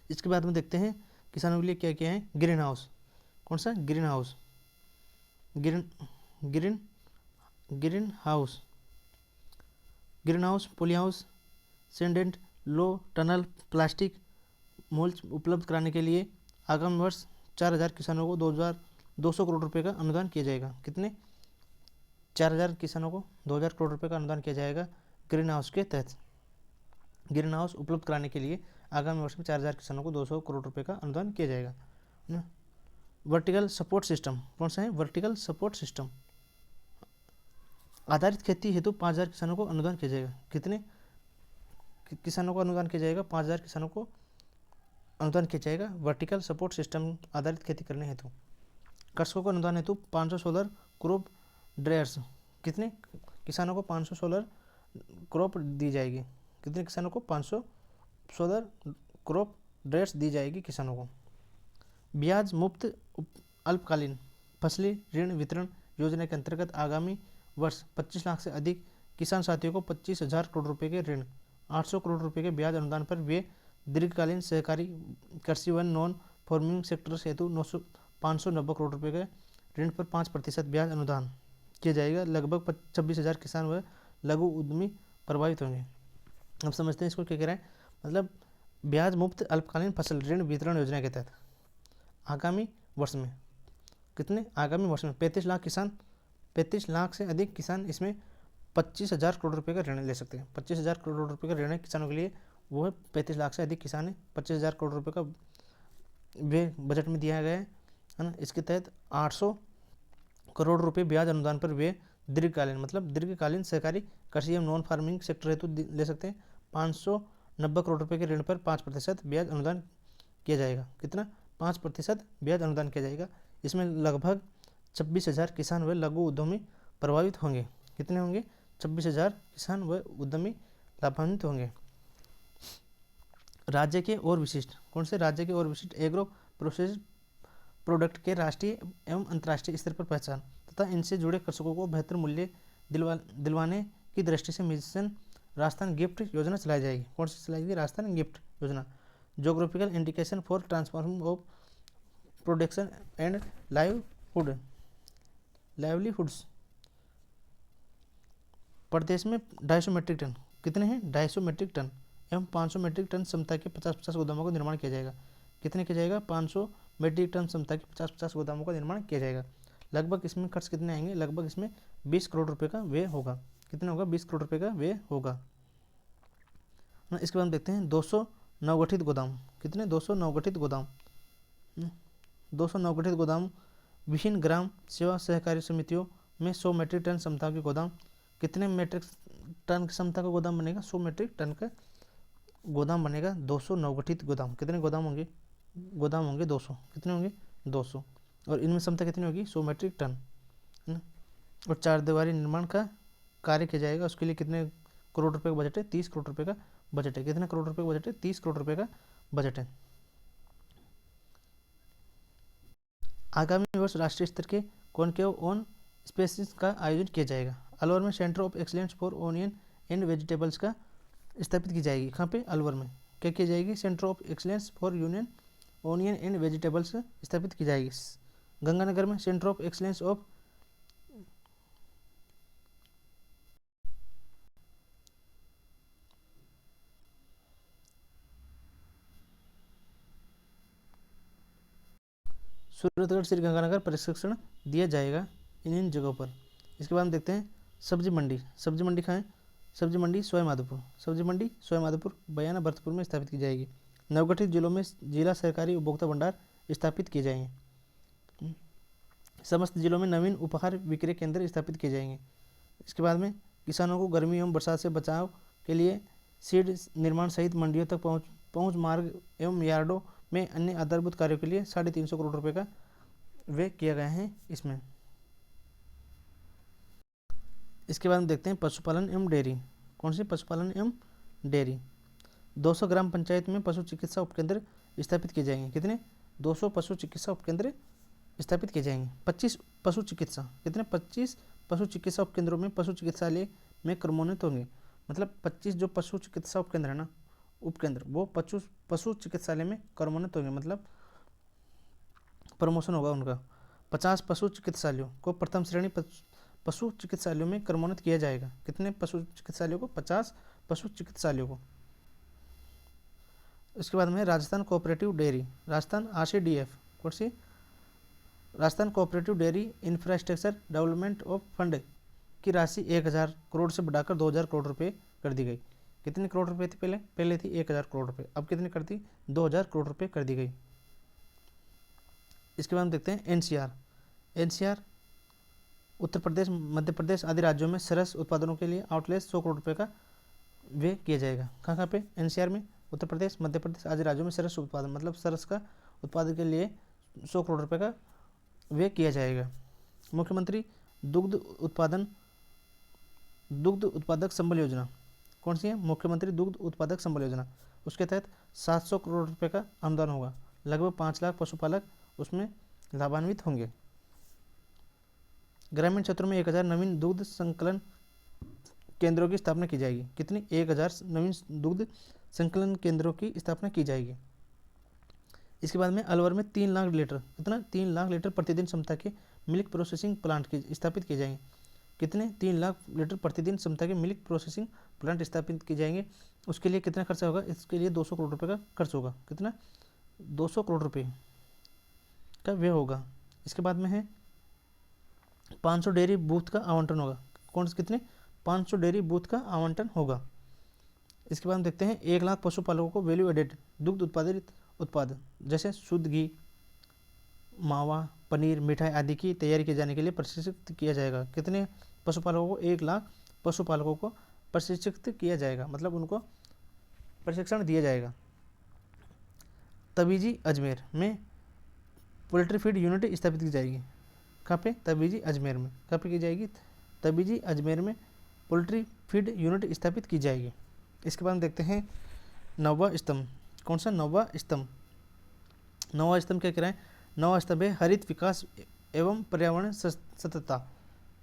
इसके बाद में देखते हैं किसानों के लिए क्या किया है। ग्रीन हाउस, कौन सा? Green house, green house, poly house, सेंडेंट, low tunnel, plastic मूल्य उपलब्ध कराने के लिए आगामी वर्ष 4000 किसानों को 2200 करोड़ रुपए का अनुदान किया जाएगा। कितने? 4000 किसानों को 2000 करोड़ रुपए का अनुदान किया जाएगा ग्रीन हाउस के तहत। ग्रीन हाउस उपलब्ध कराने के लिए आगामी वर्ष में 4000 किसानों को 200 करोड़ रुपए का अनुदान किया जाएगा। वर्टिकल सपोर्ट सिस्टम कौन सा है? वर्टिकल सपोर्ट सिस्टम आधारित खेती हेतु 5000 किसानों को अनुदान किया जाएगा। कितने किसानों को अनुदान किया जाएगा? 5000 किसानों को अनुदान किया जाएगा वर्टिकल सपोर्ट सिस्टम आधारित खेती करने हेतु। कृषकों को अनुदान हेतु 500 सोलर क्रॉप ड्रायर्स। कितने किसानों को 500 सोलर क्रॉप दी जाएगी? कितने किसानों को? 500 सोलर क्रॉप ड्रायर्स दी जाएगी किसानों को। ब्याज मुक्त अल्पकालीन फसली ऋण वितरण योजना के अंतर्गत आगामी वर्ष 25 लाख से अधिक किसान साथियों को 25,000 करोड़ रुपए के ऋण, 800 करोड़ रुपए के ब्याज अनुदान पर वे दीर्घकालीन सहकारी कृषि व नॉन फार्मिंग सेक्टर हेतु 590 करोड़ रुपए के ऋण पर 5% ब्याज अनुदान किया जाएगा। लगभग 26,000 किसान व लघु उद्यमी प्रभावित होंगे। अब समझते हैं इसको क्या कह रहा है। मतलब ब्याज मुक्त अल्पकालीन फसल ऋण वितरण योजना के तहत आगामी वर्ष में कितने? आगामी वर्ष में 35 लाख किसान, 35 लाख से अधिक किसान इसमें 25,000 करोड़ रुपए का ऋण ले सकते हैं। 25,000 करोड़ रुपए का ऋण है किसानों के लिए, वो है 35 लाख से अधिक किसान है। 25,000 करोड़ रुपए का वे बजट में दिया गया है ना। इसके तहत 800 करोड़ रुपए ब्याज अनुदान पर वे दीर्घकालीन मतलब दीर्घकालीन सहकारी कृषि एवं नॉन फार्मिंग सेक्टर हेतु ले सकते हैं। 590 करोड़ रुपए के ऋण पर 5% ब्याज अनुदान किया जाएगा। कितना? 5% ब्याज अनुदान किया जाएगा। इसमें लगभग 26,000 किसान व लघु उद्यमी प्रभावित होंगे। कितने होंगे? 26,000 किसान व उद्यमी लाभान्वित होंगे। राज्य के और विशिष्ट कौन से? राज्य के और विशिष्ट एग्रो प्रोसेस्ड प्रोडक्ट के राष्ट्रीय एवं अंतर्राष्ट्रीय स्तर पर पहचान तथा इनसे जुड़े कृषकों को बेहतर मूल्य दिलवाने की दृष्टि से मिशन राजस्थान गिफ्ट योजना चलाई जाएगी। कौन सी चलाई जाएगी? राजस्थान गिफ्ट योजना। Geographical indication for transforming of production and livelihoods प्रदेश में 250 मीट्रिक टन। कितने हैं? 250 मीट्रिक टन एवं 500 मीट्रिक टन क्षमता के 50-50 गोदामों का निर्माण किया जाएगा। कितने किया जाएगा? 500 मीट्रिक टन क्षमता के 50-50 गोदामों का निर्माण किया जाएगा। लगभग इसमें खर्च कितने आएंगे? लगभग इसमें 20 करोड़ रुपए का व्यय होगा। कितना होगा? 20 करोड़ रुपए का व्यय होगा। इसके बाद देखते हैं 200 नवगठित गोदाम। कितने? 200 नवगठित गोदाम। 200 नवगठित गोदाम विभिन्न ग्राम सेवा सहकारी समितियों में 100 मीट्रिक टन क्षमता के गोदाम। कितने मीट्रिक टन क्षमता का गोदाम बनेगा? 100 मीट्रिक टन का गोदाम बनेगा। 200 नवगठित गोदाम। कितने गोदाम होंगे? गोदाम होंगे 200। कितने होंगे? 200। और इनमें क्षमता कितनी होगी? 100 मीट्रिक टन है ना। और 4 दीवारी निर्माण का कार्य किया जाएगा। उसके लिए कितने करोड़ रुपए का बजट है? 30 करोड़ रुपए का बजट है। कितने करोड़ रुपए का बजट है? 30 करोड़ रुपए का बजट है। आगामी वर्ष राष्ट्रीय स्तर के कॉनक्लेव ऑन स्पेसीज का आयोजन किया जाएगा। अलवर में centre of excellence for onion and vegetables का स्थापित की जाएगी। कहाँ पे? अलवर में क्या की जाएगी? Centre of excellence for onion and vegetables स्थापित की जाएगी। गंगानगर में centre of excellence of Suratgarh Shri Ganganagar प्रशिक्षण दिया जाएगा इन जगहों पर। इसके बाद हम देखते हैं सब्जी मंडी। सब्जी मंडी कहाँ है? सब्जी मंडी सवाईमाधोपुर। सब्जी मंडी सवाईमाधोपुर बयाना भरतपुर में स्थापित की जाएगी। नवगठित जिलों में जिला सरकारी उपभोक्ता भंडार स्थापित किए जाएंगे। समस्त जिलों में नवीन उपहार विक्रय केंद्र स्थापित किए जाएंगे। इसके बाद में किसानों को गर्मी एवं बरसात से बचाव के लिए सीड निर्माण सहित मंडियों तक पहुँच मार्ग एवं यार्डों में अन्य आधारभूत कार्यों के लिए 350 करोड़ रुपए का व्यय किया गया है इसमें। इसके बाद हम देखते हैं पशुपालन एवं डेयरी। कौन सी? पशुपालन एवं डेयरी। 200 ग्राम पंचायत में पशु चिकित्सा उपकेंद्र स्थापित किए जाएंगे। कितने? 200 पशु चिकित्सा उपकेंद्र स्थापित किए जाएंगे। 25 पशु चिकित्सा। कितने? 25 पशु चिकित्सा उपकेंद्रों में पशु चिकित्सालय में क्रमोन्नत होंगे। मतलब 25 जो पशु चिकित्सा उपकेंद्र है ना, उपकेंद्र, वो पशु चिकित्सालय में क्रमोन्नत होंगे, मतलब प्रमोशन होगा उनका। 50 पशु चिकित्सालयों को प्रथम श्रेणी पशु चिकित्सालयों में क्रमोन्नत किया जाएगा। कितने पशु चिकित्सालयों को? 50 पशु चिकित्सालयों को। इसके बाद में Rajasthan cooperative dairy, Rajasthan RCDF, कौन सी, Rajasthan cooperative dairy infrastructure development of fund की राशि 1000 करोड़ से बढ़ाकर 2000 करोड़ रुपए कर दी गई। कितनी करोड़ रुपए थी पहले थी 1000 करोड़ रुपए, अब कितनी कर दी, 2000 करोड़ रुपए कर दी गई। इसके बाद हम देखते हैं एनसीआर उत्तर प्रदेश, मध्य प्रदेश आदि राज्यों में सरस उत्पादनों के लिए आउटलेट 100 करोड़ रुपए का व्यय किया जाएगा। कहाँ पे, एनसीआर में, उत्तर प्रदेश, मध्य प्रदेश आदि राज्यों में सरस उत्पादन, मतलब सरस का उत्पादन के लिए 100 करोड़ रुपए का व्यय किया जाएगा। मुख्यमंत्री दुग्ध उत्पादक संबल योजना, कौन सी है, मुख्यमंत्री दुग्ध उत्पादक संबल योजना, उसके तहत 700 करोड़ रुपए का अनुदान होगा। लगभग 5 लाख पशुपालक उसमें लाभान्वित होंगे। ग्रामीण क्षेत्रों में 1000 नवीन दुग्ध संकलन केंद्रों की स्थापना की जाएगी। कितनी, 1000 नवीन दुग्ध संकलन केंद्रों की स्थापना की जाएगी। इसके बाद में अलवर में 3 लाख लीटर, कितना, 3 लाख लीटर प्रतिदिन क्षमता के मिल्क प्रोसेसिंग प्लांट की स्थापित किए जाएंगे। कितने, 3 लाख लीटर प्रतिदिन क्षमता के मिल्क प्रोसेसिंग प्लांट स्थापित किए जाएंगे। उसके लिए कितना खर्चा होगा, इसके लिए 200 करोड़ रुपए का खर्च होगा। कितना, 200 करोड़ रुपए का व्यय होगा। इसके बाद में है 500 डेयरी बूथ का आवंटन होगा। कौन से, कितने, 500 डेयरी बूथ का आवंटन होगा। इसके बाद हम देखते हैं 1 लाख पशुपालकों को वैल्यू एडेड दुग्ध उत्पादित उत्पाद जैसे शुद्ध घी, मावा, पनीर, मिठाई आदि की तैयारी किए जाने के लिए प्रशिक्षित किया जाएगा। कितने पशुपालकों को, 1 लाख पशुपालकों को प्रशिक्षित किया जाएगा, मतलब उनको प्रशिक्षण दिया जाएगा। तबीजी अजमेर में पोल्ट्री फीड यूनिट स्थापित की जाएगी। कहाँ पे, तबीजी अजमेर में, कहाँ पे की जाएगी, तबीजी अजमेर में पोल्ट्री फीड यूनिट स्थापित की जाएगी। इसके बाद हम देखते हैं नौवां स्तंभ, कौन सा, नौवां स्तंभ क्या कह रहा है, नौवां स्तंभ है हरित विकास एवं पर्यावरण सततता।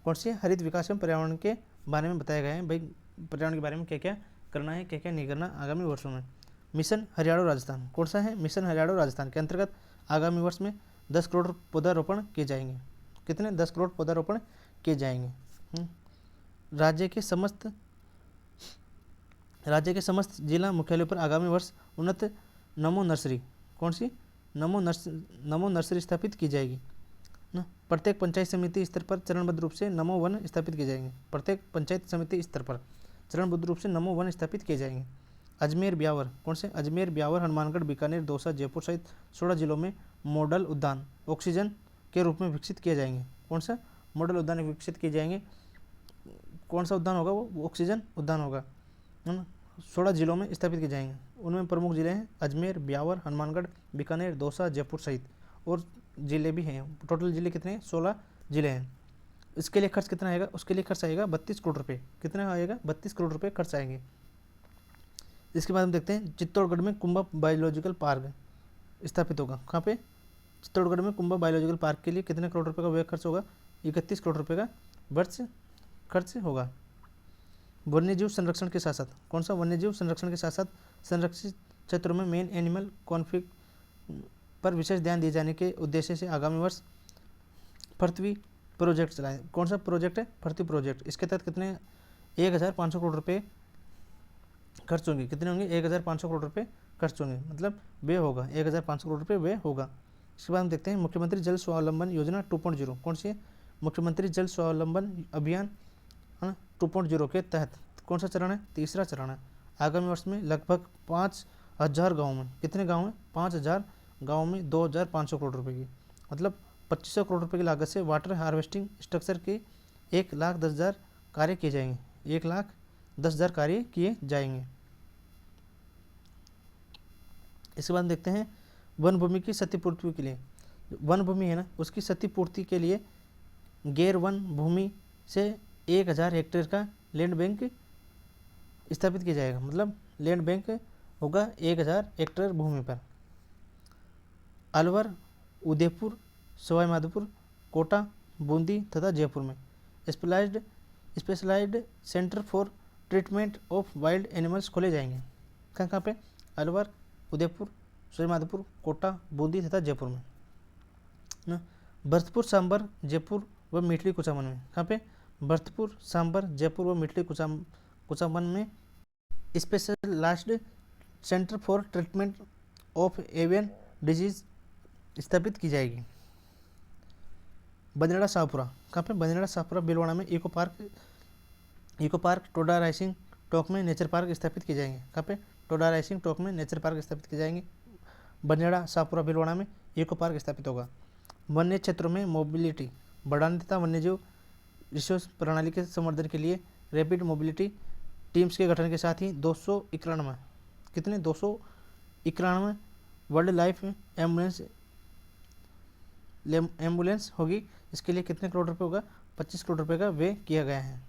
कौन सी, हरित विकास एवं पर्यावरण के बारे में बताया गया है। भाई पर्यावरण के बारे में क्या क्या करना है, क्या क्या नहीं करना आगामी वर्षों में। मिशन हरियाणा राजस्थान, कौन सा है, मिशन हरियाणा राजस्थान के अंतर्गत आगामी वर्ष में 10 करोड़ पौधारोपण किए जाएंगे। कितने, 10 करोड़ पौधारोपण किए जाएंगे। राज्य के समस्त जिला मुख्यालयों पर आगामी वर्ष उन्नत नमो नर्सरी, कौन सी, नमो नर्सरी स्थापित की जाएगी ना। प्रत्येक पंचायत समिति स्तर पर चरणबद्ध रूप से नमो वन स्थापित किए जाएंगे। प्रत्येक पंचायत समिति स्तर पर चरणबद्ध रूप से नमो वन स्थापित किए जाएंगे। अजमेर ब्यावर, कौन से, अजमेर ब्यावर हनुमानगढ़ बीकानेर दौसा जयपुर सहित 16 जिलों में मॉडल उद्यान ऑक्सीजन के रूप में विकसित किए जाएंगे। कौन सा, मॉडल उद्यान विकसित किए जाएंगे। कौन सा उद्यान होगा, वो ऑक्सीजन उद्यान होगा, है ना। 16 जिलों में स्थापित किए जाएंगे। उनमें प्रमुख जिले हैं अजमेर, ब्यावर, हनुमानगढ़, बीकानेर, दौसा, जयपुर सहित, और जिले भी हैं। टोटल जिले कितने हैं, 16 जिले हैं। इसके लिए खर्च कितना आएगा, उसके लिए खर्च आएगा 32 करोड़ रुपये। कितना आएगा, 32 करोड़ रुपये खर्च आएंगे। इसके बाद हम देखते हैं चित्तौड़गढ़ में कुंभा बायोलॉजिकल पार्क स्थापित होगा। कहाँ पे, चित्तौड़गढ़ में कुंभा बायोलॉजिकल पार्क के लिए कितने करोड़ रुपये का व्यय खर्च होगा, 31 करोड़ रुपये का वर्ष खर्च होगा। वन्यजीव संरक्षण के साथ साथ, कौन सा, वन्यजीव संरक्षण के साथ साथ संरक्षित क्षेत्रों में मेन एनिमल कॉन्फ्लिक्ट पर विशेष ध्यान दिए जाने के उद्देश्य से आगामी वर्ष पृथ्वी प्रोजेक्ट चलाएं। कौन सा प्रोजेक्ट है, पृथ्वी प्रोजेक्ट। इसके तहत कितने, 1500 करोड़ रुपये खर्च होंगे। कितने होंगे, 1500 करोड़ रुपये खर्च होंगे, मतलब व्यय होगा 1500 करोड़ रुपये व्यय होगा। इसके बाद हम देखते हैं मुख्यमंत्री जल स्वावलंबन योजना 2.0, कौन सी है, मुख्यमंत्री जल स्वावलंबन अभियान 2.0 के तहत कौन सा चरण है, तीसरा चरण है। आगामी वर्ष में लगभग 5000 गाँव में, कितने गाँव में, 5000 गाँव में 2500 करोड़ रुपये की, मतलब 2500 करोड़ रुपये की लागत से वाटर हार्वेस्टिंग स्ट्रक्चर के 1,10,000 कार्य किए जाएंगे। 1,10,000 कार्य किए जाएंगे। इसके बाद देखते हैं वन भूमि की क्षतिपूर्ति के लिए, वन भूमि है ना, उसकी क्षतिपूर्ति के लिए गैर वन भूमि से 1000 हेक्टेयर का लैंड बैंक स्थापित किया जाएगा, मतलब लैंड बैंक होगा 1000 हेक्टेयर भूमि पर। अलवर, उदयपुर, सवाई माधोपुर, कोटा, बूंदी तथा जयपुर में specialised centre for treatment of wild animals खोले जाएंगे। कहाँ कहाँ पे, अलवर, उदयपुर, सवाई माधोपुर, कोटा, बूंदी तथा जयपुर में ना। भरतपुर, सांबर, जयपुर व मिठड़ी कुचामन में, कहाँ पे, भरतपुर, सांबर, जयपुर व मिठड़ी कुचामन में specialised centre for treatment of avian disease स्थापित की जाएगी। बजड़ा शाहपुरा, कहाँ पे? बजड़ा शाहपुरा भीलवाड़ा में इको पार्क टोडा राइसिंग टोक में नेचर पार्क स्थापित किए जाएंगे। कहाँ पे? टोडा राइसिंग टोक में नेचर पार्क स्थापित किए जाएंगे। बजड़ा शाहपुरा भीलवाड़ा में इको पार्क स्थापित होगा। वन्य क्षेत्रों में मोबिलिटी बढ़ाने तथा वन्यजीव रिसोर्स प्रणाली के संवर्धन के लिए रैपिड मोबिलिटी टीम्स के गठन के साथ ही 291 कितने 291 वर्ल्ड लाइफ एम्बुलेंस होगी। इसके लिए कितने करोड़ रुपए होगा? 25 करोड़ रुपए का व्यय किया गया है।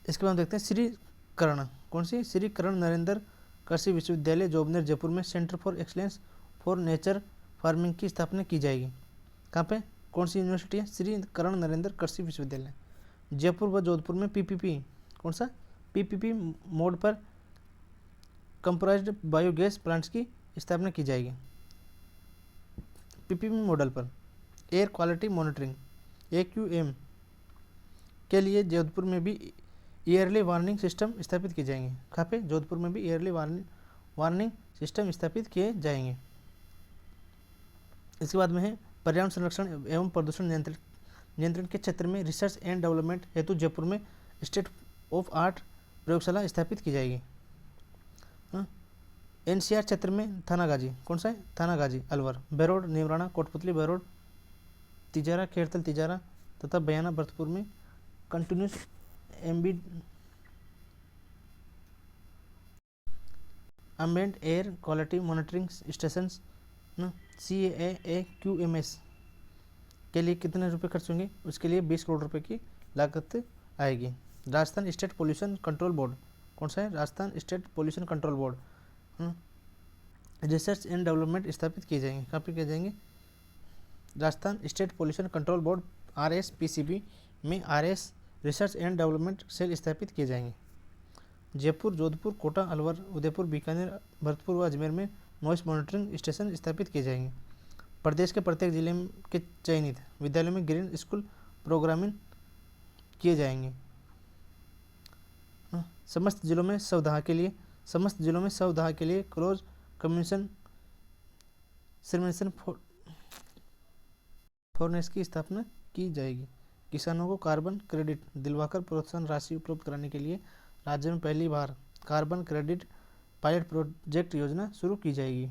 इसके बाद देखते हैं श्री कर्ण, कौन सी? श्री कर्ण नरेंद्र कृषि विश्वविद्यालय जोबनेर जयपुर में centre for excellence for nature farming की स्थापना की जाएगी। कहाँ पे? कौन सी यूनिवर्सिटी है? श्री कर्ण नरेंद्र कृषि विश्वविद्यालय। जयपुर व जोधपुर में पीपीपी, कौन सा? पीपीपी मोड पर कंप्रोराइज्ड बायोगैस प्लांट्स की स्थापना की जाएगी। पीपीपी मॉडल पर एयर क्वालिटी मॉनिटरिंग AQM के लिए जोधपुर में भी ईयरली वार्निंग सिस्टम स्थापित किए जाएंगे। कहाँ पे? जोधपुर में भी ईयरली वार्निंग सिस्टम स्थापित किए जाएंगे। इसके बाद में है पर्यावरण संरक्षण एवं प्रदूषण नियंत्रण के क्षेत्र में रिसर्च एंड डेवलपमेंट हेतु जयपुर में स्टेट ऑफ आर्ट प्रयोगशाला स्थापित की जाएगी। NCR क्षेत्र में थानागाजी, कौन सा है? थानागाजी अलवर, बेरोड नेवराना कोटपुतली बेरोड तिजारा खेड़तल तिजारा तथा बयाना भरतपुर में continuous ambient air quality monitoring station CAAQMS के लिए कितने रुपए खर्च होंगे? उसके लिए 20 करोड़ रुपए की लागत आएगी। Rajasthan state pollution control board, कौन सा है? Rajasthan state pollution control board research and development स्थापित किए जाएंगे। कहाँ पे किए जाएंगे? Rajasthan state pollution control board RSPCB में RS research and development cell स्थापित किए जाएंगे। जयपुर जोधपुर कोटा अलवर उदयपुर बीकानेर भरतपुर व अजमेर में नॉइस मॉनिटरिंग स्टेशन स्थापित किए जाएंगे। प्रदेश के प्रत्येक जिले के चयनित विद्यालयों में ग्रीन स्कूल प्रोग्रामिंग किए जाएंगे। समस्त जिलों में सवदाह के लिए क्लोज कम्युनिकेशन फॉरनेस की स्थापना की जाएगी। किसानों को कार्बन क्रेडिट दिलवाकर प्रोत्साहन राशि उपलब्ध कराने के लिए राज्य में पहली बार कार्बन क्रेडिट पायलट प्रोजेक्ट योजना शुरू की जाएगी।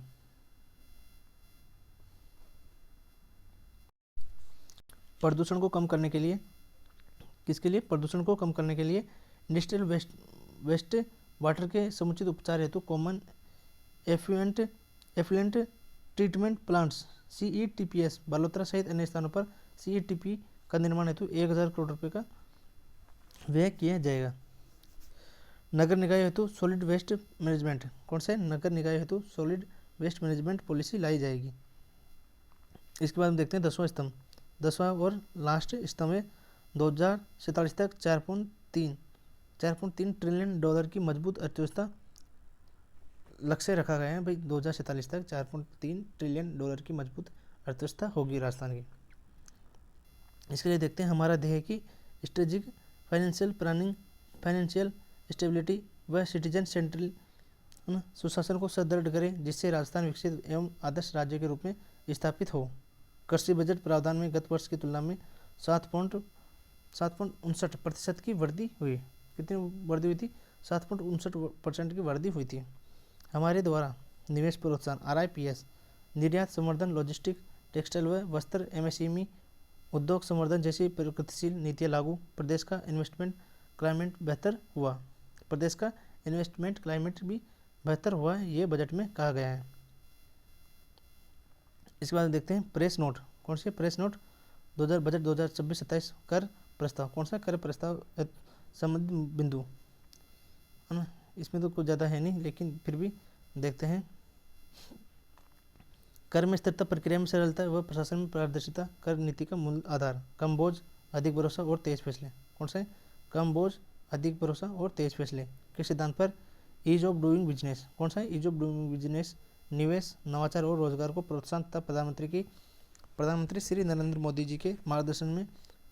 प्रदूषण को कम करने के लिए, किसके लिए? प्रदूषण को कम करने के लिए इंडस्ट्रियल वेस्ट वाटर के समुचित उपचार हेतु common effluent treatment plants CETPS Balotra सहित अन्य स्थानों पर CETP का निर्माण हेतु 1000 करोड़ रुपए का व्यय किया जाएगा। नगर निकाय हेतु सॉलिड वेस्ट मैनेजमेंट, कौन सा है? नगर निकाय हेतु सॉलिड वेस्ट मैनेजमेंट पॉलिसी लाई जाएगी। इसके बाद हम देखते हैं 10वां स्तंभ। 10वां और लास्ट स्तंभ है 2047 तक 4.3 ट्रिलियन डॉलर की मजबूत अर्थव्यवस्था लक्ष्य रखा गया है। भाई 2047 तक 4.3 ट्रिलियन डॉलर की मजबूत अर्थव्यवस्था होगी राजस्थान की। इसके लिए देखते हैं हमारा ध्येय की strategic financial planning, financial stability व सिटीजन सेंट्रल सुशासन को सुदृढ़ करें, जिससे राजस्थान विकसित एवं आदर्श राज्य के रूप में स्थापित हो। कृषि बजट प्रावधान में गत वर्ष की तुलना में 7.59% की वृद्धि हुई। कितनी वृद्धि हुई थी? 7.59% की वृद्धि हुई थी। हमारे द्वारा निवेश प्रोत्साहन RIPS, निर्यात संवर्धन, लॉजिस्टिक, टेक्सटाइल व वस्त्र MSME उद्योग संवर्धन जैसी प्रगतिशील नीतियाँ लागू, प्रदेश का इन्वेस्टमेंट क्लाइमेट बेहतर हुआ। प्रदेश का इन्वेस्टमेंट क्लाइमेट भी बेहतर हुआ है, ये बजट में कहा गया है। इसके बाद देखते हैं प्रेस नोट, कौन सी? प्रेस नोट बजट 2026-27 कर प्रस्ताव, कौन सा? कर प्रस्ताव संबंधित बिंदु है ना। इसमें तो कुछ ज़्यादा है नहीं, लेकिन फिर भी देखते हैं। कर में स्थिरता, प्रक्रिया में सरलता व प्रशासन में पारदर्शिता कर नीति का मूल आधार। कम बोझ, अधिक भरोसा और तेज फैसले, कौन सा है? कम बोझ, अधिक भरोसा और तेज फैसले के सिद्धांत पर ईज ऑफ डूइंग बिजनेस, कौन सा है? ईज ऑफ डूइंग बिजनेस निवेश, नवाचार और रोजगार को प्रोत्साहन तथा प्रधानमंत्री श्री नरेंद्र मोदी जी के मार्गदर्शन में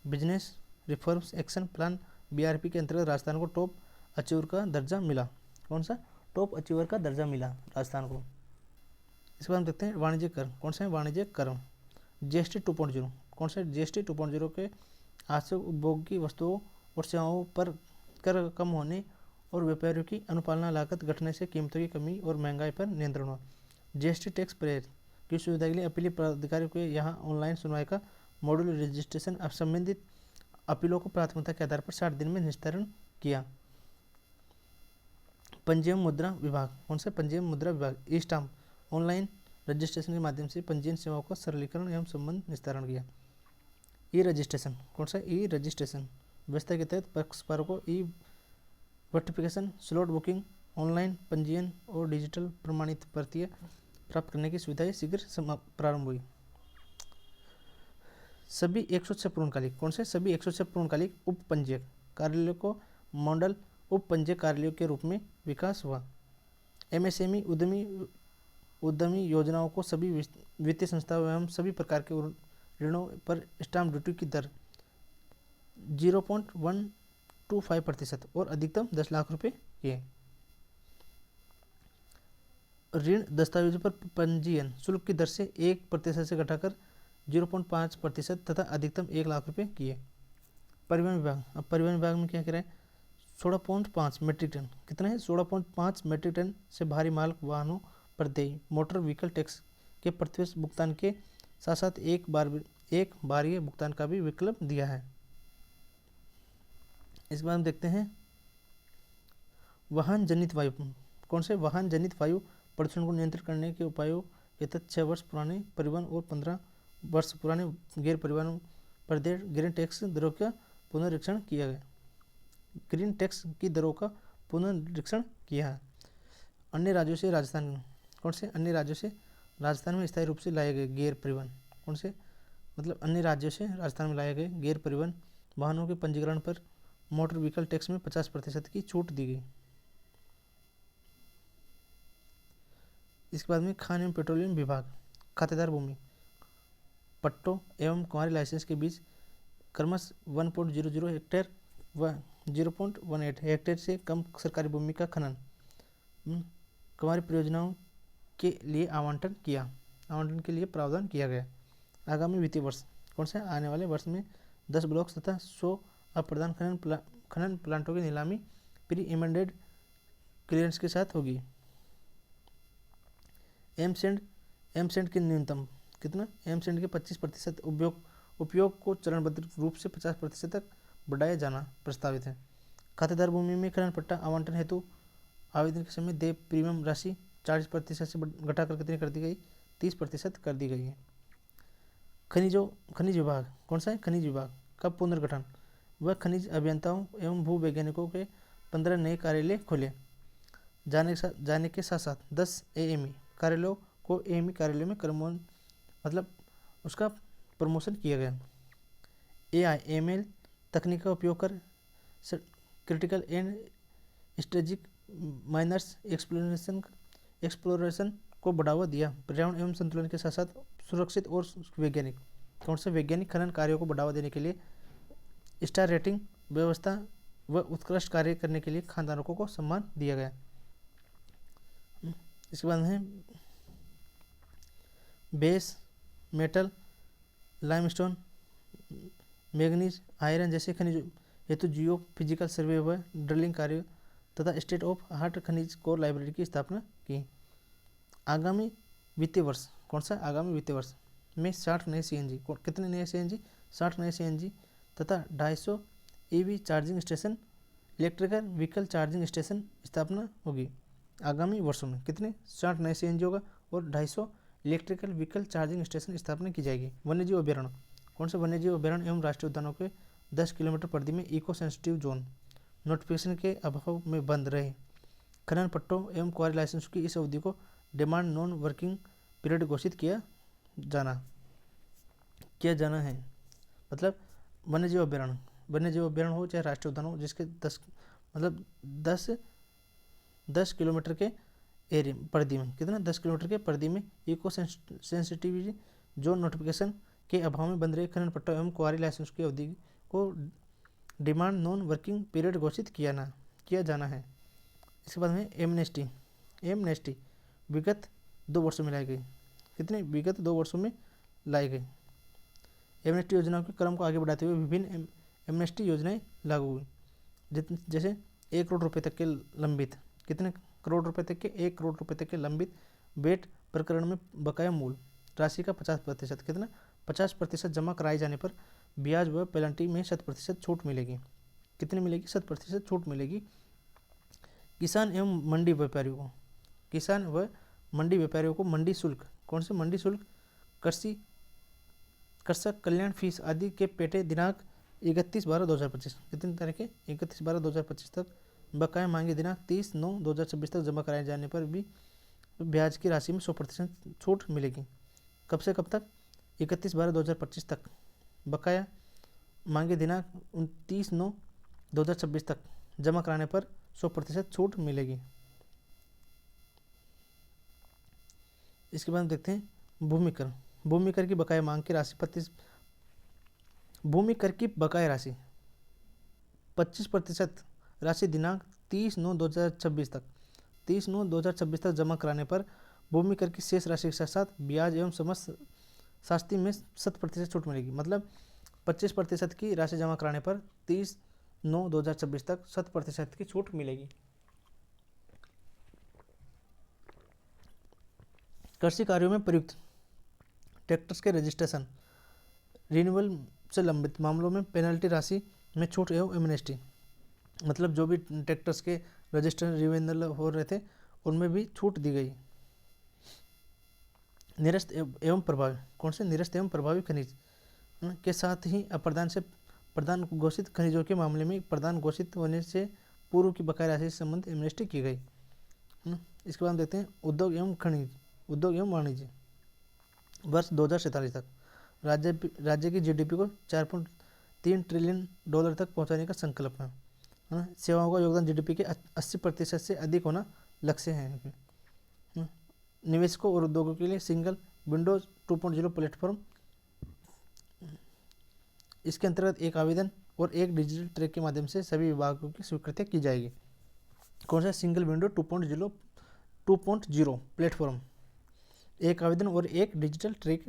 business reforms action plan BRP के अंतर्गत राजस्थान को टॉप अचीवर का दर्जा मिला। कौन सा? टॉप अचीवर का दर्जा मिला राजस्थान को। इसके बाद हम देखते हैं वाणिज्यिक कर। कौन से हैं वाणिज्यिक कर? जीएसटी 2.0। कौन से? जीएसटी 2.0 के आवश्यक उपभोग्य वस्तुओं और सेवाओं पर कर कम होने और व्यापारियों की अनुपालना लागत घटने से कीमतों की कमी और महंगाई पर नियंत्रण हुआ। जीएसटी टैक्स प्रेयर की सुविधा के लिए अपीली प्राधिकारी को यहाँ ऑनलाइन सुनवाई का मॉड्यूल रजिस्ट्रेशन अब संबंधित अपीलों को प्राथमिकता के आधार पर 60 दिन में निस्तारण किया। पंजीयन मुद्रा विभाग। कौन सा? पंजीयन मुद्रा विभाग ई स्टाम्प ऑनलाइन रजिस्ट्रेशन के माध्यम से पंजीयन सेवाओं का सरलीकरण एवं संबंध निस्तारण किया। ई रजिस्ट्रेशन। कौन सा? ई रजिस्ट्रेशन व्यवस्था के तहत पक्षकारों को ई वर्टिफिकेशन, स्लॉट बुकिंग, ऑनलाइन पंजीयन और डिजिटल प्रमाणित प्रक्रिया प्राप्त करने की सुविधाएं शीघ्र प्रारंभ हुई। सभी 106 पूर्णकालिक। कौन से? सभी 106 पूर्णकालिक उप पंजीयक कार्यालयों को मॉडल उप पंजीयक कार्यालयों के रूप में विकास हुआ। एमएसएमई उद्यमी योजनाओं को सभी वित्तीय संस्थाओं एवं सभी प्रकार के ऋणों पर स्टाम्प ड्यूटी की दर 0.125% और अधिकतम 10 लाख रुपए किए। ऋण दस्तावेजों पर पंजीयन शुल्क की दर से 1% से घटाकर 0.5% तथा अधिकतम 1 लाख रुपए किए। परिवहन विभाग। अब परिवहन विभाग में क्या कह रहा है? 16.5 मीट्रिक टन। कितना है? 16.5 मीट्रिक टन से भारी माल वाहनों पर देय मोटर व्हीकल टैक्स के प्रत्यक्ष भुगतान के साथ साथ एक बारीय भुगतान का भी विकल्प दिया है। इसके बाद हम देखते हैं वाहन जनित वायु। कौन से? वाहन जनित वायु प्रदूषण को नियंत्रित करने के उपायों के तहत 6 वर्ष पुराने परिवहन और 15 वर्ष पुराने गैर परिवहन पर देय ग्रीन टैक्स दरों का पुनरीक्षण किया गया। ग्रीन टैक्स की दरों का पुनरीक्षण किया है। अन्य राज्यों से राजस्थान। कौन से? अन्य राज्यों से राजस्थान में स्थायी रूप से लाए गए गैर परिवहन। कौन से? मतलब अन्य राज्यों से राजस्थान में लाए गए गैर परिवहन वाहनों के पंजीकरण पर मोटर व्हीकल टैक्स में 50% की छूट दी गई। इसके बाद में खान एवं पेट्रोलियम विभाग। खातेदार भूमि पट्टों एवं कुंवारी लाइसेंस के बीच क्रमश 1.00 हेक्टेयर व 0.18 हेक्टेयर से कम सरकारी भूमि का खनन कुंवारी परियोजनाओं के लिए आवंटन के लिए प्रावधान किया गया। आगामी वित्तीय वर्ष। कौन सा? आने वाले वर्ष में 10 ब्लॉक्स तथा 100 अप्रधान खनन प्लांटों की नीलामी प्री एमेंडेड क्लियरेंस के साथ होगी। एमसेंड की न्यूनतम कितना? एमसेंड के 25% उपयोग को चरणबद्ध रूप से 50% तक बढ़ाया जाना प्रस्तावित है। खातेदार भूमि में खनन पट्टा आवंटन हेतु आवेदन के समय देय प्रीमियम राशि 40% से घटाकर कितनी कर दी गई? 30% कर दी गई है। खनिज विभाग। कौन सा है? खनिज विभाग का पुनर्गठन व खनिज अभियंताओं एवं भू वैज्ञानिकों के 15 नए कार्यालय खोले जाने के साथ साथ 10 एएमई कार्यालयों को एएमई कार्यालय में उसका प्रमोशन किया गया। एआईएमएल तकनीक का उपयोग कर critical and strategic minerals exploration को बढ़ावा दिया। पर्यावरण एवं संतुलन के साथ साथ सुरक्षित और वैज्ञानिक। कौन से? वैज्ञानिक खनन कार्यों को बढ़ावा देने के लिए स्टार रेटिंग व्यवस्था व उत्कृष्ट कार्य करने के लिए खानदानों को सम्मान दिया गया। इसके बाद है base metal, limestone, manganese, iron जैसे खनिज हेतु जियो फिजिकल सर्वे व ड्रिलिंग कार्य तथा स्टेट ऑफ आर्ट खनिज कोर लाइब्रेरी की स्थापना की। आगामी वित्तीय वर्ष। कौन सा? आगामी वित्तीय वर्ष में 60 नए सीएनजी। कितने नए सीएनजी? 60 नए सीएनजी तथा 250 EV charging station, electrical vehicle charging station स्थापना होगी। आगामी वर्षों में कितने? 60 नए सीएनजी होगा और 250 इलेक्ट्रिकल व्हीकल चार्जिंग स्टेशन स्थापना की जाएगी। वन्यजीव अभ्यारण्य। कौन सा? वन्यजीव अभ्यारण्य एवं राष्ट्रीय उद्यानों के 10 किलोमीटर परिधि में इको सेंसिटिव जोन नोटिफिकेशन के अभाव में बंद रहे खनन पट्टों एवं क्वारी लाइसेंस की इस अवधि को डिमांड नॉन वर्किंग पीरियड घोषित किया जाना है। मतलब वन्यजीव अभ्यारण्य हो चाहे राष्ट्रीय उद्यान हो जिसके 10 किलोमीटर के एरिया परिधि में कितना 10 किलोमीटर के परिधि में इको सेंसिटिविटी जोन नोटिफिकेशन के अभाव में बंद रहे खनन पट्टों एवं क्वारी लाइसेंस की अवधि को डिमांड नॉन वर्किंग पीरियड घोषित किया जाना है। इसके बाद में एमनेस्टी। एमनेस्टी विगत 2 वर्षों में लाई गई। कितने विगत 2 वर्षों में लाई गई। एमनेस्टी योजनाओं के क्रम को आगे बढ़ाते हुए विभिन्न एमनेस्टी योजनाएं लागू हुई, जैसे 1 करोड़ रुपए तक के लंबित, कितने करोड़ रुपए तक के, 1 करोड़ रुपए तक के लंबित वेट प्रकरण में बकाया मूल राशि का 50%, कितना 50% जमा कराए जाने पर ब्याज व पेनल्टी में 100% छूट मिलेगी। कितनी मिलेगी? 100% छूट मिलेगी। किसान एवं मंडी व्यापारियों को, किसान व मंडी व्यापारियों को मंडी शुल्क, कौन से मंडी शुल्क? कृषक कल्याण फीस आदि के पेटे दिनांक 31/12/2025, कितनी तारीख है? 31/12/2025 तक बकाया मांगे दिनांक 30/9/2026 तक जमा कराए जाने पर भी ब्याज की राशि में 100% छूट मिलेगी। कब से कब तक? 31/12/2025 तक। बकाया मांगे दिनांक 29/9/2026 तक जमा कराने पर 100% छूट मिलेगी। इसके बाद देखते हैं भूमि कर। भूमि कर की बकाया मांग की राशि 25% राशि दिनांक 30/9/2026 तक 30/9/2026 तक जमा कराने पर भूमि कर की शेष राशि के साथ साथ ब्याज एवं समस्त शास्ति में 100% छूट मिलेगी। मतलब 25% की राशि जमा कराने पर 30/9/2026 तक 100% की छूट मिलेगी। कृषि कार्यों में प्रयुक्त ट्रैक्टर्स के रजिस्ट्रेशन रिन्यूअल से लंबित मामलों में पेनल्टी राशि में छूट एवं एमनेस्टी, मतलब जो भी ट्रैक्टर्स के रजिस्ट्रेशन रिन्यूअल हो रहे थे उनमें भी छूट दी गई। निरस्त एवं प्रभावी, कौन से? निरस्त एवं प्रभावी खनिज के साथ ही अप्रदान से प्रदान घोषित खनिजों के मामले में प्रदान घोषित होने से पूर्व की बकाया राशि से संबंधित एमनेस्टी की गई। इसके बाद देखते हैं उद्योग एवं खनिज, उद्योग एवं वाणिज्य। वर्ष 2047 तक राज्य की जीडीपी को 4.3 ट्रिलियन डॉलर तक पहुंचाने का संकल्प है। सेवाओं का योगदान जीडीपी के 80% से अधिक होना लक्ष्य है। निवेशकों और उद्योगों के लिए सिंगल विंडोज 2.0 प्लेटफॉर्म, इसके अंतर्गत एक आवेदन और एक डिजिटल ट्रैक के माध्यम से सभी विभागों की स्वीकृति की जाएगी। कौन सा? सिंगल विंडो 2.0 प्लेटफॉर्म, एक आवेदन और एक डिजिटल ट्रैक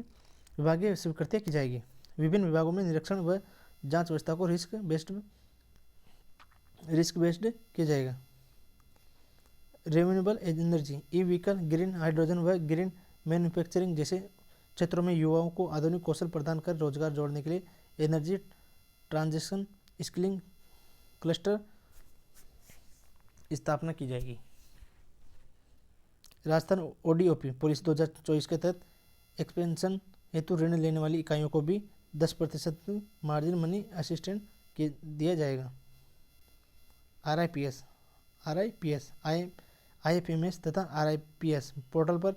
विभागीय स्वीकृति की जाएगी। विभिन्न विभागों में निरीक्षण व जांच व्यवस्था को रिस्क बेस्ड किया जाएगा। Renewable energy, e vehicle, green hydrogen व ग्रीन मैन्युफैक्चरिंग जैसे क्षेत्रों में युवाओं को आधुनिक कौशल प्रदान कर रोजगार जोड़ने के लिए एनर्जी ट्रांजिशन स्किलिंग क्लस्टर स्थापना की जाएगी। राजस्थान ओडीओपी पॉलिसी 2024 के तहत एक्सपेंशन हेतु ऋण लेने वाली इकाइयों को भी 10% मार्जिन मनी असिस्टेंट दिया जाएगा। आरआईपीएस, आईएफएमएस तथा आरआईपीएस पोर्टल पर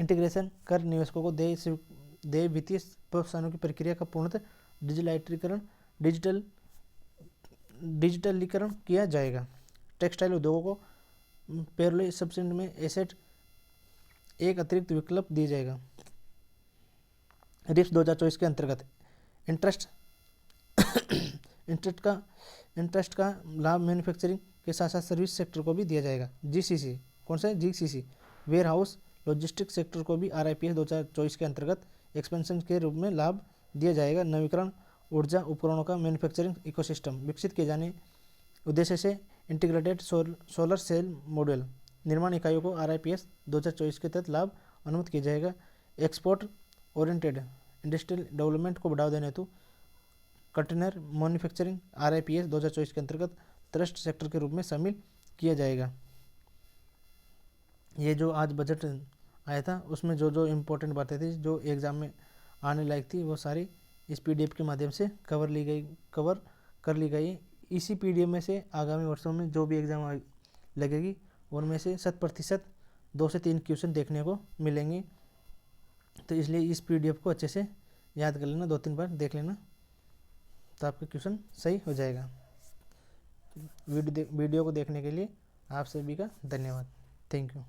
इंटीग्रेशन कर निवेशकों को देय वित्तीय प्रोत्साहनों की प्रक्रिया का पूर्णतः डिजिटलीकरण किया जाएगा। टेक्सटाइल उद्योगों को पेरोल सब्सिडी में एसेट एक अतिरिक्त विकल्प दिया जाएगा। रिप्स 2024 के अंतर्गत इंटरेस्ट का लाभ मैन्युफैक्चरिंग के साथ साथ सर्विस सेक्टर को भी दिया जाएगा। जीसीसी, कौन सा है? GCC warehouse logistics sector को भी आरआईपीएस 2024 के अंतर्गत एक्सपेंशन के रूप में लाभ दिया जाएगा। नवीकरण ऊर्जा उपकरणों का मैन्युफैक्चरिंग इकोसिस्टम विकसित किए जाने उद्देश्य से इंटीग्रेटेड सोलर सेल मॉडल निर्माण इकाइयों को आरआईपीएस 2024 के तहत लाभ अनुमति किया जाएगा। एक्सपोर्ट ओरिएंटेड इंडस्ट्रियल डेवलपमेंट को बढ़ावा देने हेतु कंटेनर मैन्युफैक्चरिंग आरआईपीएस 2024 के अंतर्गत ट्रस्ट सेक्टर के रूप में शामिल किया जाएगा। ये जो आज बजट आया था उसमें जो इम्पोर्टेंट बातें थी जो एग्ज़ाम में आने लायक थी वो सारी इस पीडीएफ के माध्यम से कवर कर ली गई। इसी पीडीएफ में से आगामी वर्षों में जो भी एग्ज़ाम लगेगी उनमें से 100% 2 से 3 क्वेश्चन देखने को मिलेंगे। तो इसलिए इस पीडीएफ को अच्छे से याद कर लेना, 2-3 बार देख लेना तो आपका क्वेश्चन सही हो जाएगा। वीडियो को देखने के लिए आप सभी का धन्यवाद। Thank you.